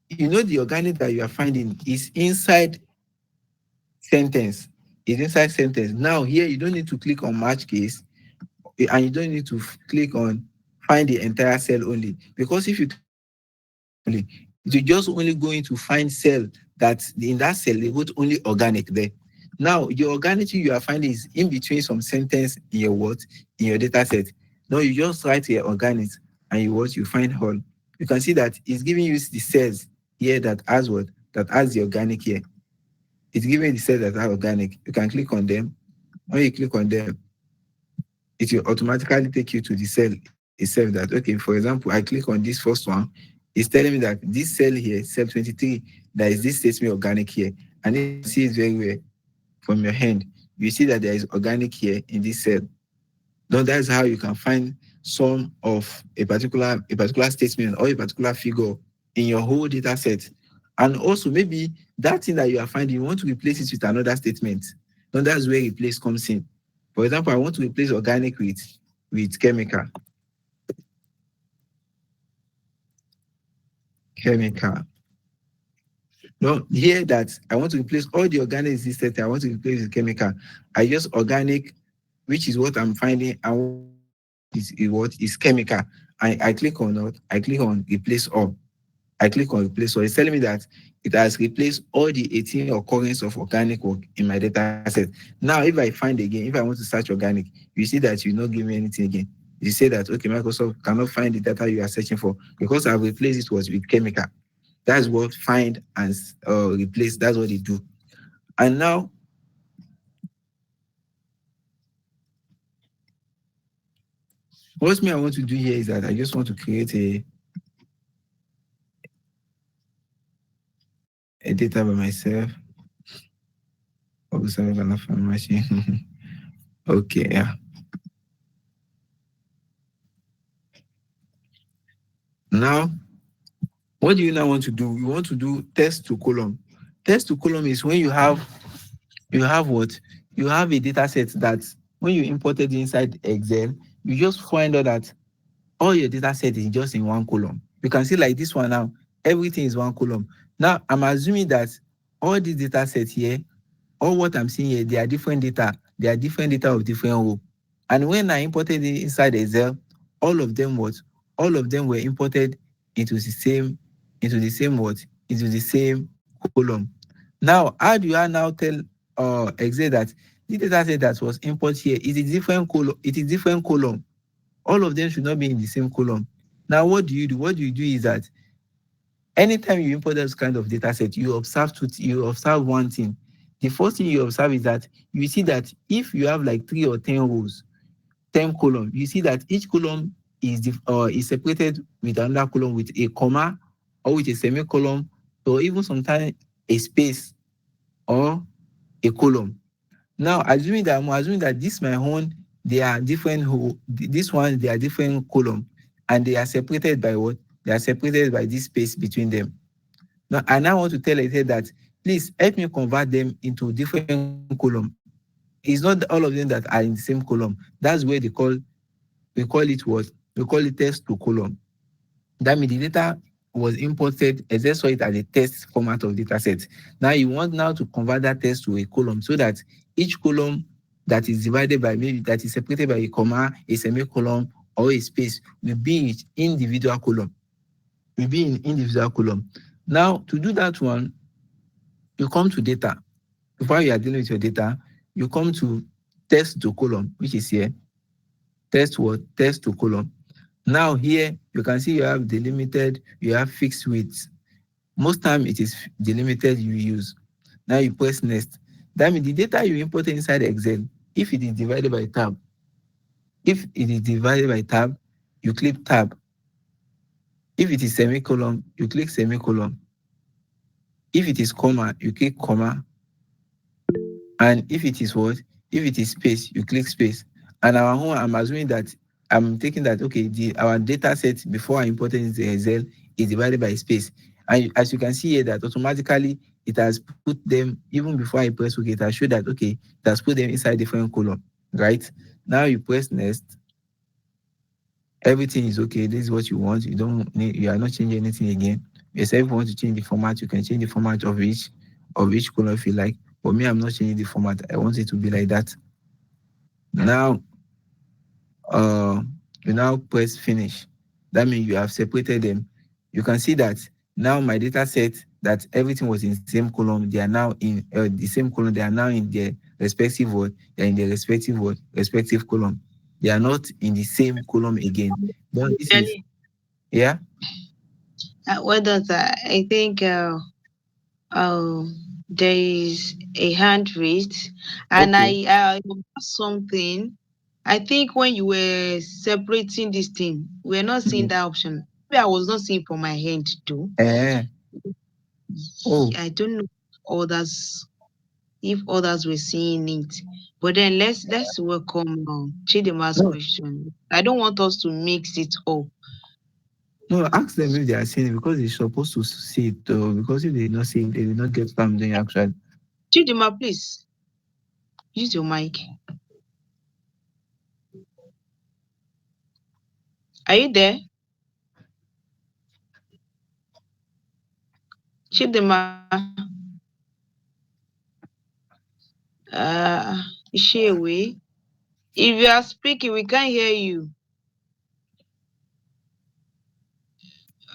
the organic that you are finding is inside sentence. Is inside sentence. Now, here you don't need to click on match case, and you don't need to click on find the entire cell only, because if you only, you're just only going to find cell that in that cell they put only organic there. Now your organic you are finding is in between some sentence in your data set. Now you just write your organic and you find all. You can see that it's giving you the cells here that has the organic here. It's giving the cells that are organic. You can click on them. When you click on them, it will automatically take you to the cell itself. That, okay, for example, I click on this first one. It's telling me that this cell here, cell 23, there is this statement organic here. And you see it very well from your hand. You see that there is organic here in this cell. Now that's how you can find some of a particular statement or a particular figure in your whole data set. And also maybe that thing that you are finding, you want to replace it with another statement. Now that's where replace comes in. For example, I want to replace organic with chemical. Chemical. Now, here that I want to replace all the organic existed, I want to replace with chemical. I just organic, which is what I'm finding, and what is chemical. I click on what? I click on replace all. I click on replace all. It's telling me that it has replaced all the 18 occurrence of organic work in my data set. Now, if I find again, if I want to search organic, you see that you not give me anything again. You say that, okay, Microsoft cannot find the data you are searching for because I've replaced it with chemical. That's what find and replace, that's what they do. And now, what I want to do here is that I just want to create a data by myself. Observe an machine. Okay, yeah. Now, what do you now want to do? You want to do test to column. Test to column is when you have what? You have a data set that when you imported inside Excel, you just find out that all your data set is just in one column. You can see like this one now, everything is one column. Now, I'm assuming that all these data sets here, all what I'm seeing here, they are different data. They are different data of different row. And when I imported it inside Excel, all of them what? All of them were imported into the same what? Into the same column. Now, how do I now tell Excel that the data set that was imported here is a different column? It is different column. All of them should not be in the same column. Now, what do you do? What you do is that anytime you import this kind of data set, you observe one thing. The first thing you observe is that you see that if you have like 3 or 10 rows, 10 columns, you see that each column is separated with another column with a comma or with a semicolon or even sometimes a space or a column. Now, I'm assuming that this my own, they are different. This one, they are different column, and they are separated by what? They are separated by this space between them. Now, I now want to tell Excel that please help me convert them into different column. It's not all of them that are in the same column. That's where we call it what? We call it test to column. That means the data was imported, Excel saw it as a test format of data set. Now you want now to convert that test to a column so that each column that is divided by maybe that is separated by a comma, a semicolon, or a space will be in individual column. Will be in individual column. Now to do that one, you come to data. Before you are dealing with your data, you come to test to column, which is here. Test what? Test to column. Now here you can see you have delimited, you have fixed width. Most time it is delimited you use. Now you press next. That means the data you imported inside Excel, if it is divided by tab, you click tab. If it is semicolon, you click semicolon. If it is comma, you click comma. And if it is what? If it is space, you click space. And our home, I'm assuming that I'm taking that, okay, our data set before I imported into Excel is divided by space. And as you can see here, that automatically it has put them, even before I press OK, it has showed that, okay, it has put them inside different column, right? Now you press next. Everything is okay. This is what you want. You are not changing anything again. Yes, if you want to change the format, you can change the format of each column if you like. For me, I'm not changing the format. I want it to be like that. Now, you now press finish. That means you have separated them. You can see that now my data set that everything was in the same column. They are now in the same column. They are now in their respective word. They are in their respective column. They are not in the same column again. But this is, Really? yeah. What does that? I think uh, there is a hand raised, and Okay. I remember something. I think when you were separating this thing, we're not seeing Mm. that option. Maybe I was not seeing from my hand too. Eh. Oh, I don't know others if others were seeing it. But then let's welcome Chidema's no, question. I don't want us to mix it up. no, ask them if they are seeing it because they're supposed to see it though. Because if they not see it, they will not get what I'm doing actually. Chidema, please use your mic. Are you there? Chidema, is she away? If you are speaking, we can't hear you.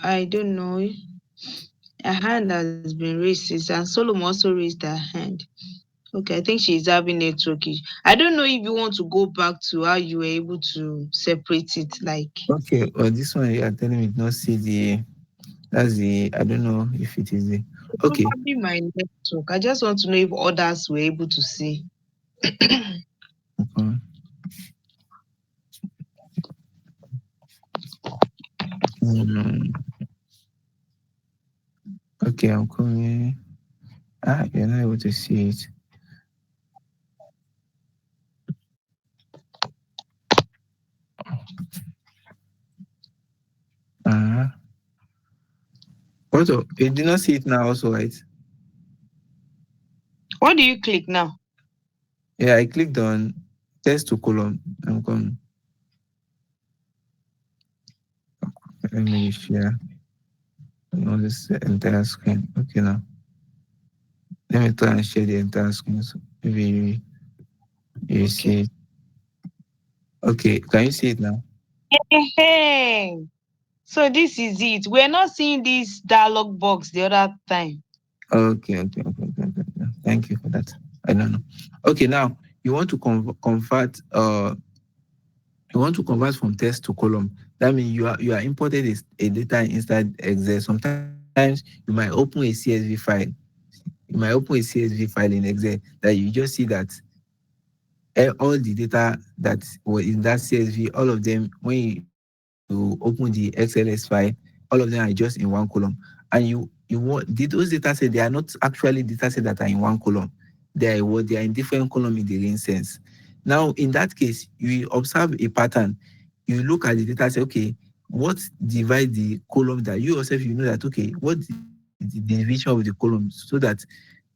I don't know. Her hand has been raised since, and Solomon also raised her hand. Okay, I think she's having network issue. I don't know if you want to go back to how you were able to separate it. Like, Okay, well, this one you are telling me did not see that's I don't know if it is the, okay. probably my network. I just want to know if others were able to see. Okay. Mm, okay, I'm coming. You're not able to see it. Uh-huh. Also, you did not see it now also, right? What do you click now? Yeah, I clicked on test to column. I'm going, let me share on this entire screen. Okay, now. Let me try and share the entire screen. So maybe you Okay. see it. Okay, can you see it now? Hey. So this is it. We're not seeing this dialog box the other time. Okay. Thank you for that. I don't know. Okay, now you want to convert you want to convert from text to column. That means you are imported a data inside Excel. Sometimes you might open a CSV file. You might open a CSV file in Excel that you just see that all the data that were in that CSV, all of them, when you open the XLS file, all of them are just in one column. And you want those data sets, they are not actually data sets that are in one column. They are in different column in the real sense. Now, in that case, you observe a pattern. You look at the data, say, okay, what divide the column that you yourself you know that okay, what the division of the column so that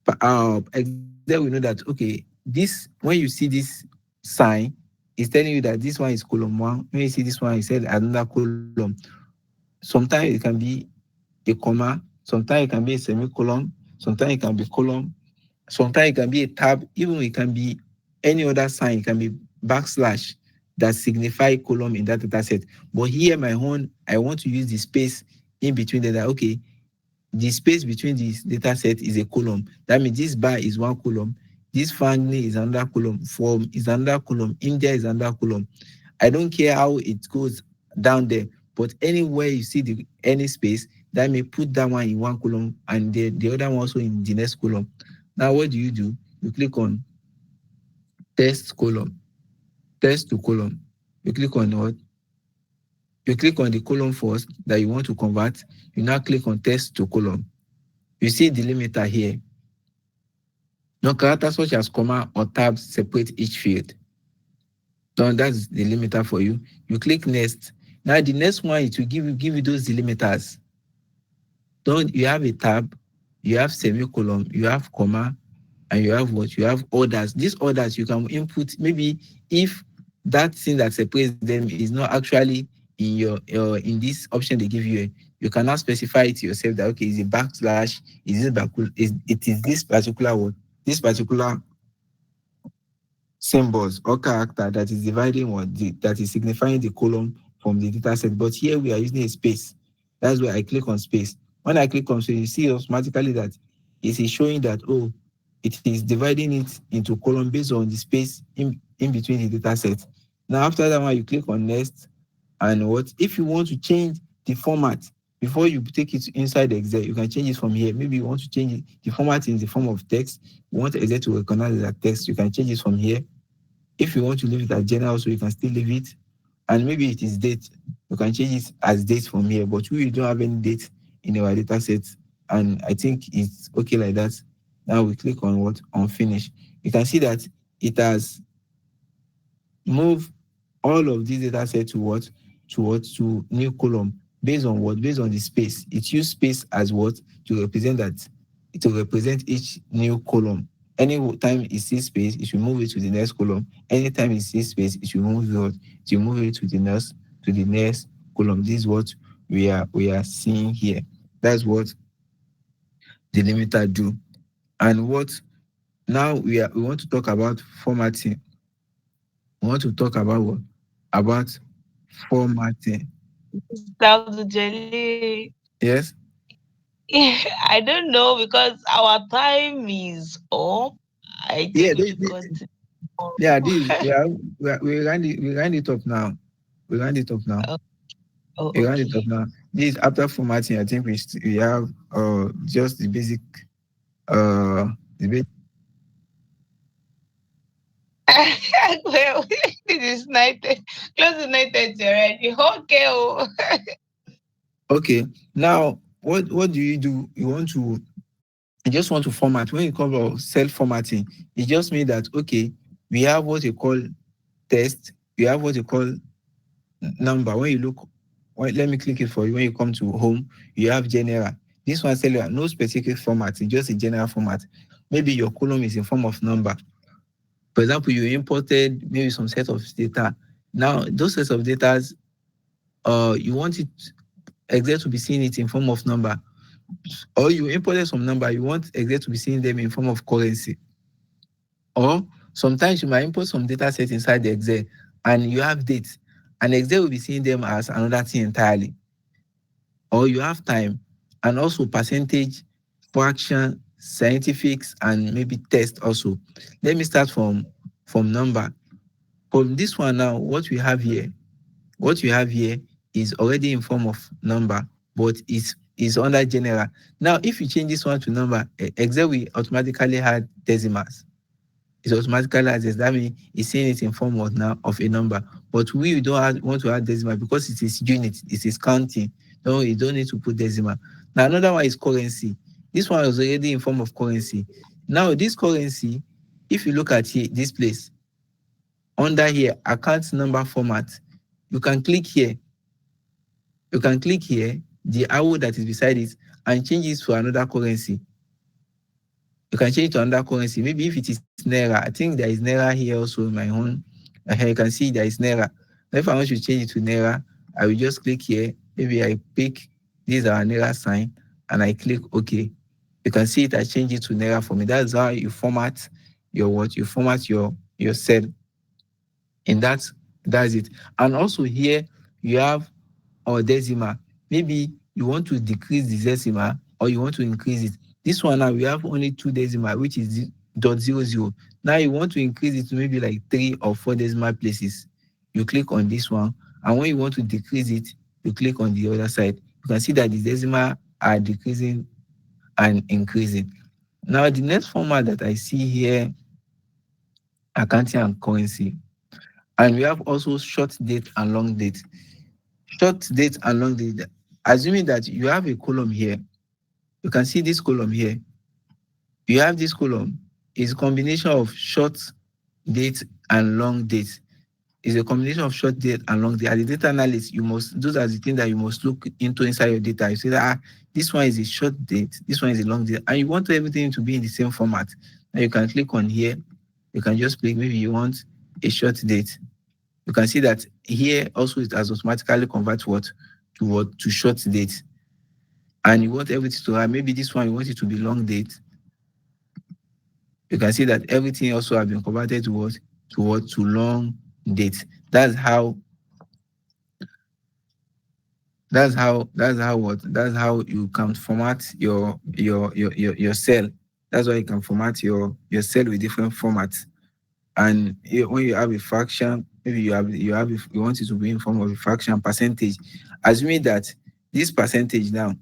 Excel will know that okay, this when you see this sign, it's telling you that this one is column one. When you see this one, it said another column. Sometimes it can be a comma, sometimes it can be a semicolon, sometimes it can be column, sometimes it can be a tab, even it can be any other sign, it can be backslash that signify column in that data set. But here, my own, I want to use the space in between them that okay, the space between this data set is a column. That means this bar is one column, this family is another column, form is another column, India is another column. I don't care how it goes down there, but anywhere you see any space, that may put that one in one column and the other one also in the next column. Now, what do? You click on test column, test to column. You click on what? You click on the column first that you want to convert. You now click on test to column. You see the delimiter here. No characters such as comma or tabs separate each field. So that's the delimiter for you. You click next. Now the next one it will give you those delimiters. Don't you have a tab, you have semicolon, you have comma, and you have what? You have orders. These orders you can input maybe if that thing that separates them is not actually in your in this option they give you, you cannot specify it yourself that okay, is it backslash, it is this particular word, this particular symbols or character that is dividing that is signifying the column from the data set. But here we are using a space. That's why I click on space. When I click on space, you see automatically that it is showing that oh, it is dividing it into column based on the space in between the data set. Now after that one, you click on next and what if you want to change the format before you take it inside Excel, you can change it from here. Maybe you want to change it, the format in the form of text. You want Excel to recognize that text, you can change it from here. If you want to leave it as general, so you can still leave it. And maybe it is date. You can change it as date from here. But we don't have any date in our data set. And I think it's okay like that. Now we click on what? On finish. You can see that it has moved all of these data set to what? To new column. Based on what? Based on the space. It used space as what? To represent that. To represent each new column. Anytime it sees space, it should move it to the next column. Anytime it sees space, it should move it. It should move it to the next column. This is what we are seeing here. That's what the limiter do. And what now we want to talk about formatting. We want to talk about what? About formatting. Mr. Jelly. Yes. I don't know because our time is up. I Yeah. think we should continue. Yeah. This we round it up now. We round it up now. Oh, oh, We round it up okay. now. This after formatting. I think we have just the basic uh the basic. Well, this is night, close to 9:30 already. Okay. Oh. Okay. Now what do? You want to I just want to format. When you come about cell formatting, it just means that okay, we have what you call text, we have what you call number. When you look, let me click it for you. When you come to home, you have general. This one tell you no specific format, it's just a general format. Maybe your column is in form of number. For example, you imported maybe some set of data. Now, those sets of data, you want it Excel to be seeing it in form of number, or you imported some number, you want Excel to be seeing them in form of currency. Or sometimes you might import some data set inside the Excel and you have dates, and Excel will be seeing them as another thing entirely. Or you have time and also percentage, fraction, scientifics, and maybe test also. Let me start from number. From this one now, what we have here is already in form of number, but it's under general. Now, if you change this one to number, Excel will automatically add decimals. It automatically adds. That means it's seeing it in form of now of a number. But we don't want to add decimal because it is unit, it is counting. No, you don't need to put decimal. Now another one is currency. This one is already in form of currency. Now this currency, if you look at here, this place, under here, account number format, you can click here. You can click here, the arrow that is beside it, and change it to another currency. You can change it to another currency. Maybe if it is Naira, I think there is Naira here also in my own. You can see there is Naira. Now if I want to change it to Naira, I will just click here. Maybe I pick this our Naira sign and I click OK. You can see it, I change it to Naira for me. That's how you format your what? You format your cell. And that's it. And also here you have our decimal. Maybe you want to decrease the decimal or you want to increase it. This one now we have only 2 decimal, which is .00. Now you want to increase it to maybe like 3 or 4 decimal places. You click on this one, and when you want to decrease it, you click on the other side. You can see that the decimal are decreasing and increasing. Now the next format that I see here, accounting and currency. And we have also short date and long date. Short date and long date. Assuming that you have a column here, you can see this column here. You have this column. It's a combination of short date and long date. It's a combination of short date and long date. As a data analyst, those are the things that you must look into inside your data. You say that this one is a short date, this one is a long date, and you want everything to be in the same format. Now you can click on here. You can just click, maybe you want a short date. You can see that here also it has automatically convert to short date. And you want everything to have, maybe this one you want it to be long date. You can see that everything also has been converted to long date. That's how you can format your cell. That's why you can format your cell with different formats. And when you have a fraction, maybe you want it to be in form of a fraction percentage. Assuming that this percentage now,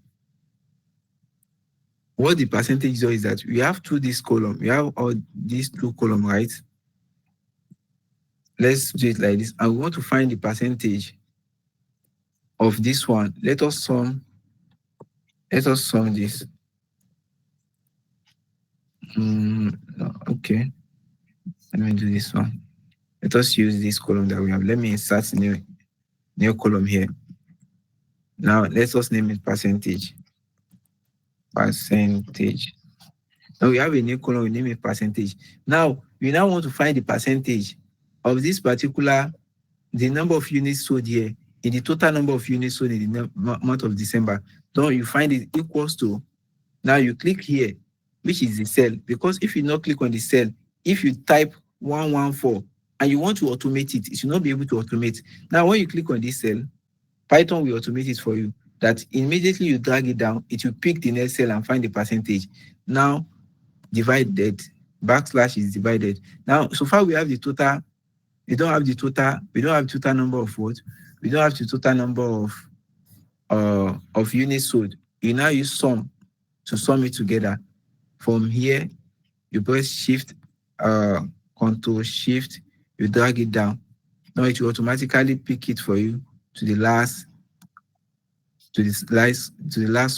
what the percentage does is that we have this column. We have all these 2 columns, right? Let's do it like this. And we want to find the percentage of this one. Let us sum this. Okay. Let me do this one. Let us use this column that we have. Let me insert new column here. Now let us name it percentage. Percentage. Now we have a new column, we name it percentage. Now we want to find the percentage of this particular, the number of units sold here, in the total number of units sold in the month of December. So you find it equals to, now you click here, which is the cell. Because if you not click on the cell, if you type 114 and you want to automate it, it will not be able to automate. Now when you click on this cell, Python will automate it for you. That immediately you drag it down, it will pick the next cell and find the percentage. Now divided, backslash is divided. Now so far we have the total. We don't have the total number of what? We don't have the total number of units sold. You now use sum to sum it together. From here, you press Shift, Control Shift, you drag it down. Now it will automatically pick it for you to the last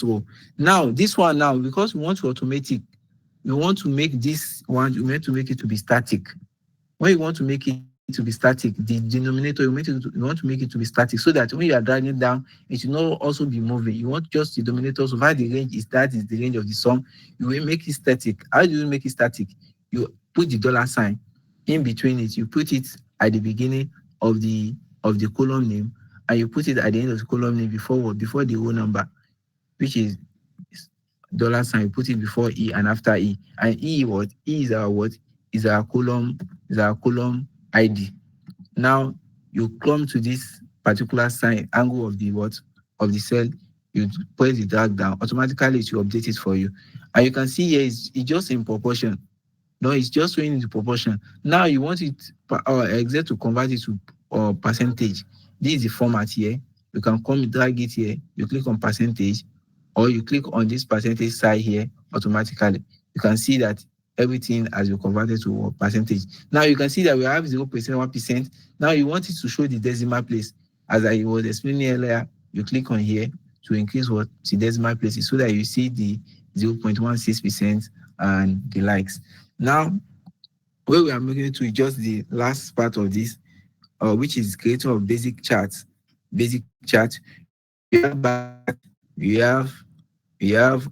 row. Now this one now, because we want to automate it, you want to make this one, you want to make it to be static. When you want to make it to be static, the denominator, you want to make it to be static so that when you are dragging it down, it should not also be moving. You want just the denominator, so far the range is that is the range of the sum. You will make it static. How do you make it static? You put the dollar sign in between it. You put it at the beginning of the column name, and you put it at the end of the column name before what? Before the whole number, which is dollar sign. You put it before E and after E. And E what? E is our what? Is our column ID. Now you come to this particular sign angle of the what? Of the cell. You press the drag down. Automatically it will update it for you. And you can see here it's just in proportion. No, it's just showing the proportion. Now you want it Excel to convert it to percentage. This is the format here. You can come drag it here. You click on percentage, or you click on this percentage side here automatically. You can see that everything has been converted to percentage. Now you can see that we have 0%, 1%. Now you want it to show the decimal place. As I was explaining earlier, you click on here to increase what the decimal places so that you see the 0.16% and the likes. Now, where we are moving to is just the last part of this, which is creation of basic charts. Basic chart. We have bar chart. We have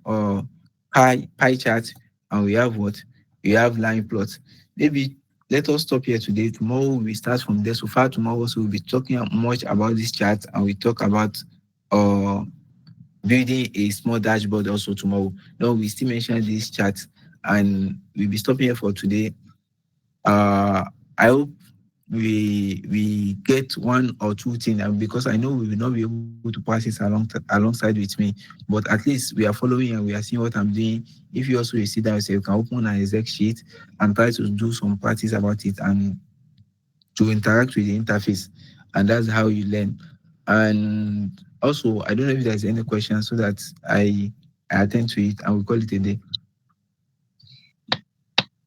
pie chart, and we have what? We have line plots. Maybe let us stop here today. Tomorrow we start from there. So far tomorrow, so we'll be talking much about this chart, and we talk about uh building a small dashboard also tomorrow. No, we still mention this chart, and we'll be stopping here for today. I hope we get one or two things, and because I know we will not be able to practice alongside with me, but at least we are following and we are seeing what I'm doing. If you also sit down, you can open an Excel sheet and try to do some practice about it and to interact with the interface, and that's how you learn. And also, I don't know if there's any question so that I attend to it and we call it a day.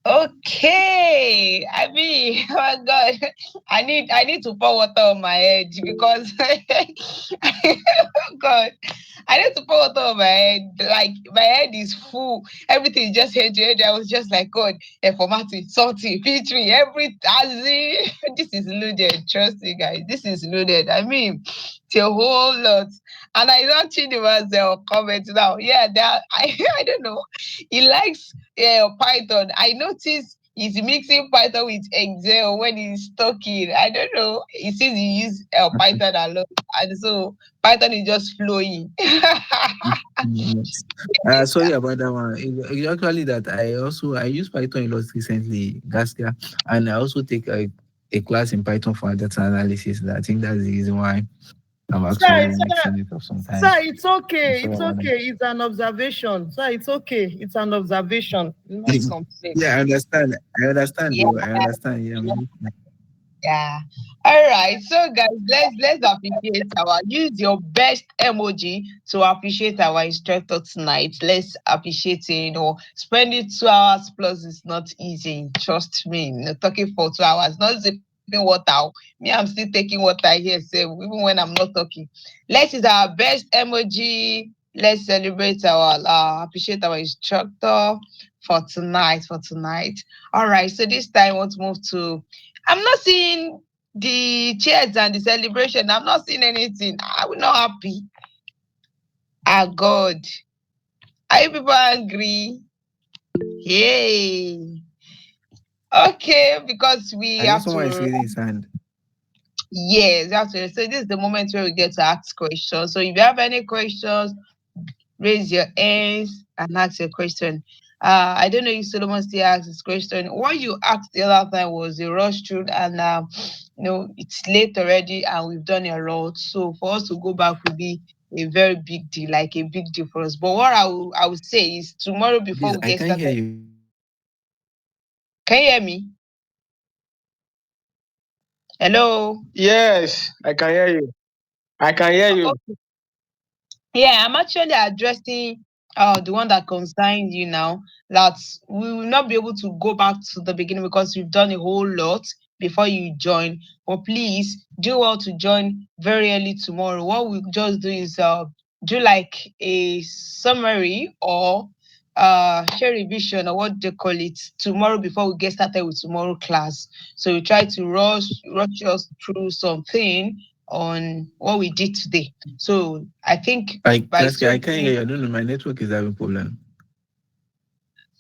Okay, I mean, oh my God, I need to pour water on my head because oh God, I need to pour water on my head. Like my head is full. Everything is just head to head. I was just like, God, formatting, sorting, filtering, every as in, this is loaded. Trust me, guys, this is loaded. I mean, it's a whole lot. And I don't see myself comment now. Yeah, that I don't know. He likes Python. I noticed he's mixing Python with Excel when he's talking. I don't know. He says he use Python a lot, and so Python is just flowing. Yes. Sorry about that one. Actually that I use Python a lot recently, Gaskia, and I also take a class in Python for data analysis. I think that's the reason why I'm Sir, actually sir, mixing it up sometimes. sir, it's okay. Sorry It's about that. okay. It's an observation. Sir, it's okay. It's an observation. Not complaint. Yeah, I understand. I understand Yeah. though. I understand. Yeah. Yeah. All right. So guys, let's appreciate our use your best emoji to appreciate our instructor tonight. Let's appreciate it, spending 2 hours plus is not easy. Trust me. Talking for 2 hours, not sipping water. Me, I'm still taking water here, so even when I'm not talking. Let's use our best emoji. Let's celebrate our appreciate our instructor for tonight. For tonight. All right. So this time I want to move to I'm not seeing the cheers and the celebration. I'm not seeing anything. I will not happy. Ah, God. Are you people angry? Hey. Okay, because we I know have someone is to. raising his hand. Yes, absolutely. So this is the moment where we get to ask questions. So if you have any questions, raise your hands and ask your question. I don't know if Solomon still asks his question. What you asked the other time was a rush through, and it's late already, and we've done a lot. So for us to go back will be a very big deal, like a big deal for us. But what I will say is tomorrow before Please, we I get can't hear started. you. Can you hear me? Hello. Yes, I can hear you. I can hear you. Yeah, I'm actually addressing the one that concerns you now. That we will not be able to go back to the beginning because we've done a whole lot before you join. But please do well to join very early tomorrow. What we'll just do is do like a summary or share revision, or what they call it, tomorrow before we get started with tomorrow class. So we try to rush us through something on what we did today. So I think by Classic, so I can't hear you. I don't know. My network is having problem.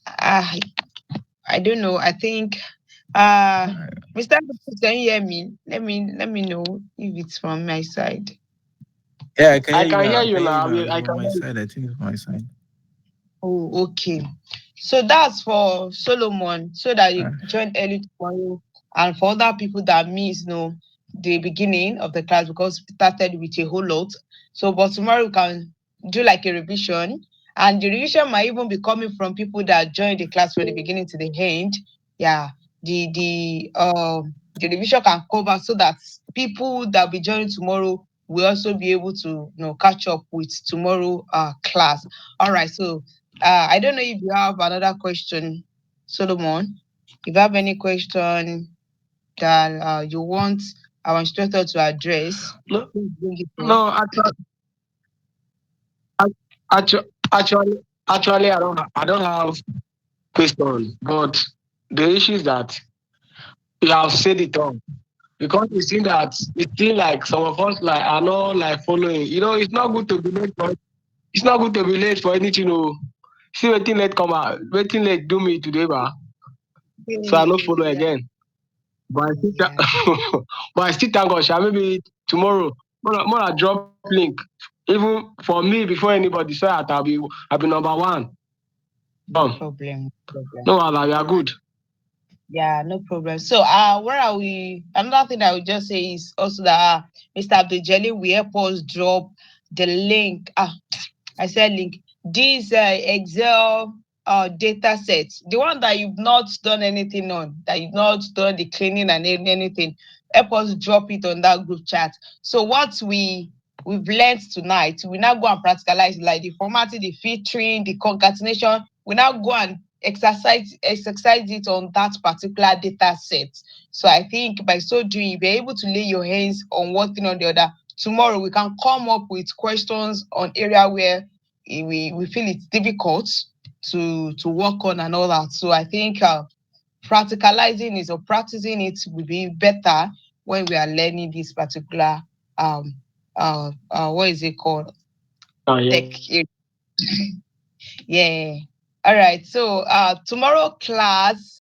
uh, I don't know. I think Uh, Mr. Lucas, can you hear me? Let me know if it's from my side. yeah, I can hear I you can now. hear I you can hear you now. now. It's I from can my hear you. side. I think it's from my side. Oh, okay. So that's for Solomon, so that you Uh, join early tomorrow, and for other people that miss, the beginning of the class because we started with a whole lot. So, but tomorrow we can do like a revision, and the revision might even be coming from people that joined the class from the beginning to the end. Yeah, the revision can cover so that people that be joining tomorrow will also be able to catch up with tomorrow class. All right, so I don't know if you have another question, Solomon. If you have any question that you want our instructor to address, No, please bring it up. no. Actually, actually, actually, I don't have questions. But the issue is that you have said it all. Because you see that it seems like some of us like are not like following. It's not good to be late for it's not good to be late for anything. See waiting late come out, waiting late do me today, so I no follow Yeah, again. But I still, yeah, but I still thank God. Shall maybe tomorrow, more I drop link, even for me before anybody, so that I'll be number one. no Um, problem, no problem. no, Allah, we are good. Yeah, no problem. So, where are we? Another thing I would just say is also that Mr. Abdul Jalil will help us drop the link. I said link. This Excel data set, the one that you've not done anything on, that you've not done the cleaning and anything, help us drop it on that group chat. So what we've learned tonight, we now go and practicalize like the formatting, the filtering, the concatenation. We now go and exercise it on that particular data set. So I think by so doing, you'll be able to lay your hands on one thing or the other. Tomorrow we can come up with questions on area where we feel it's difficult to work on and all that. So I think practicalizing it or practicing it will be better when we are learning this particular um what is it called, Oh, yeah. tech area. Yeah. All right. So tomorrow class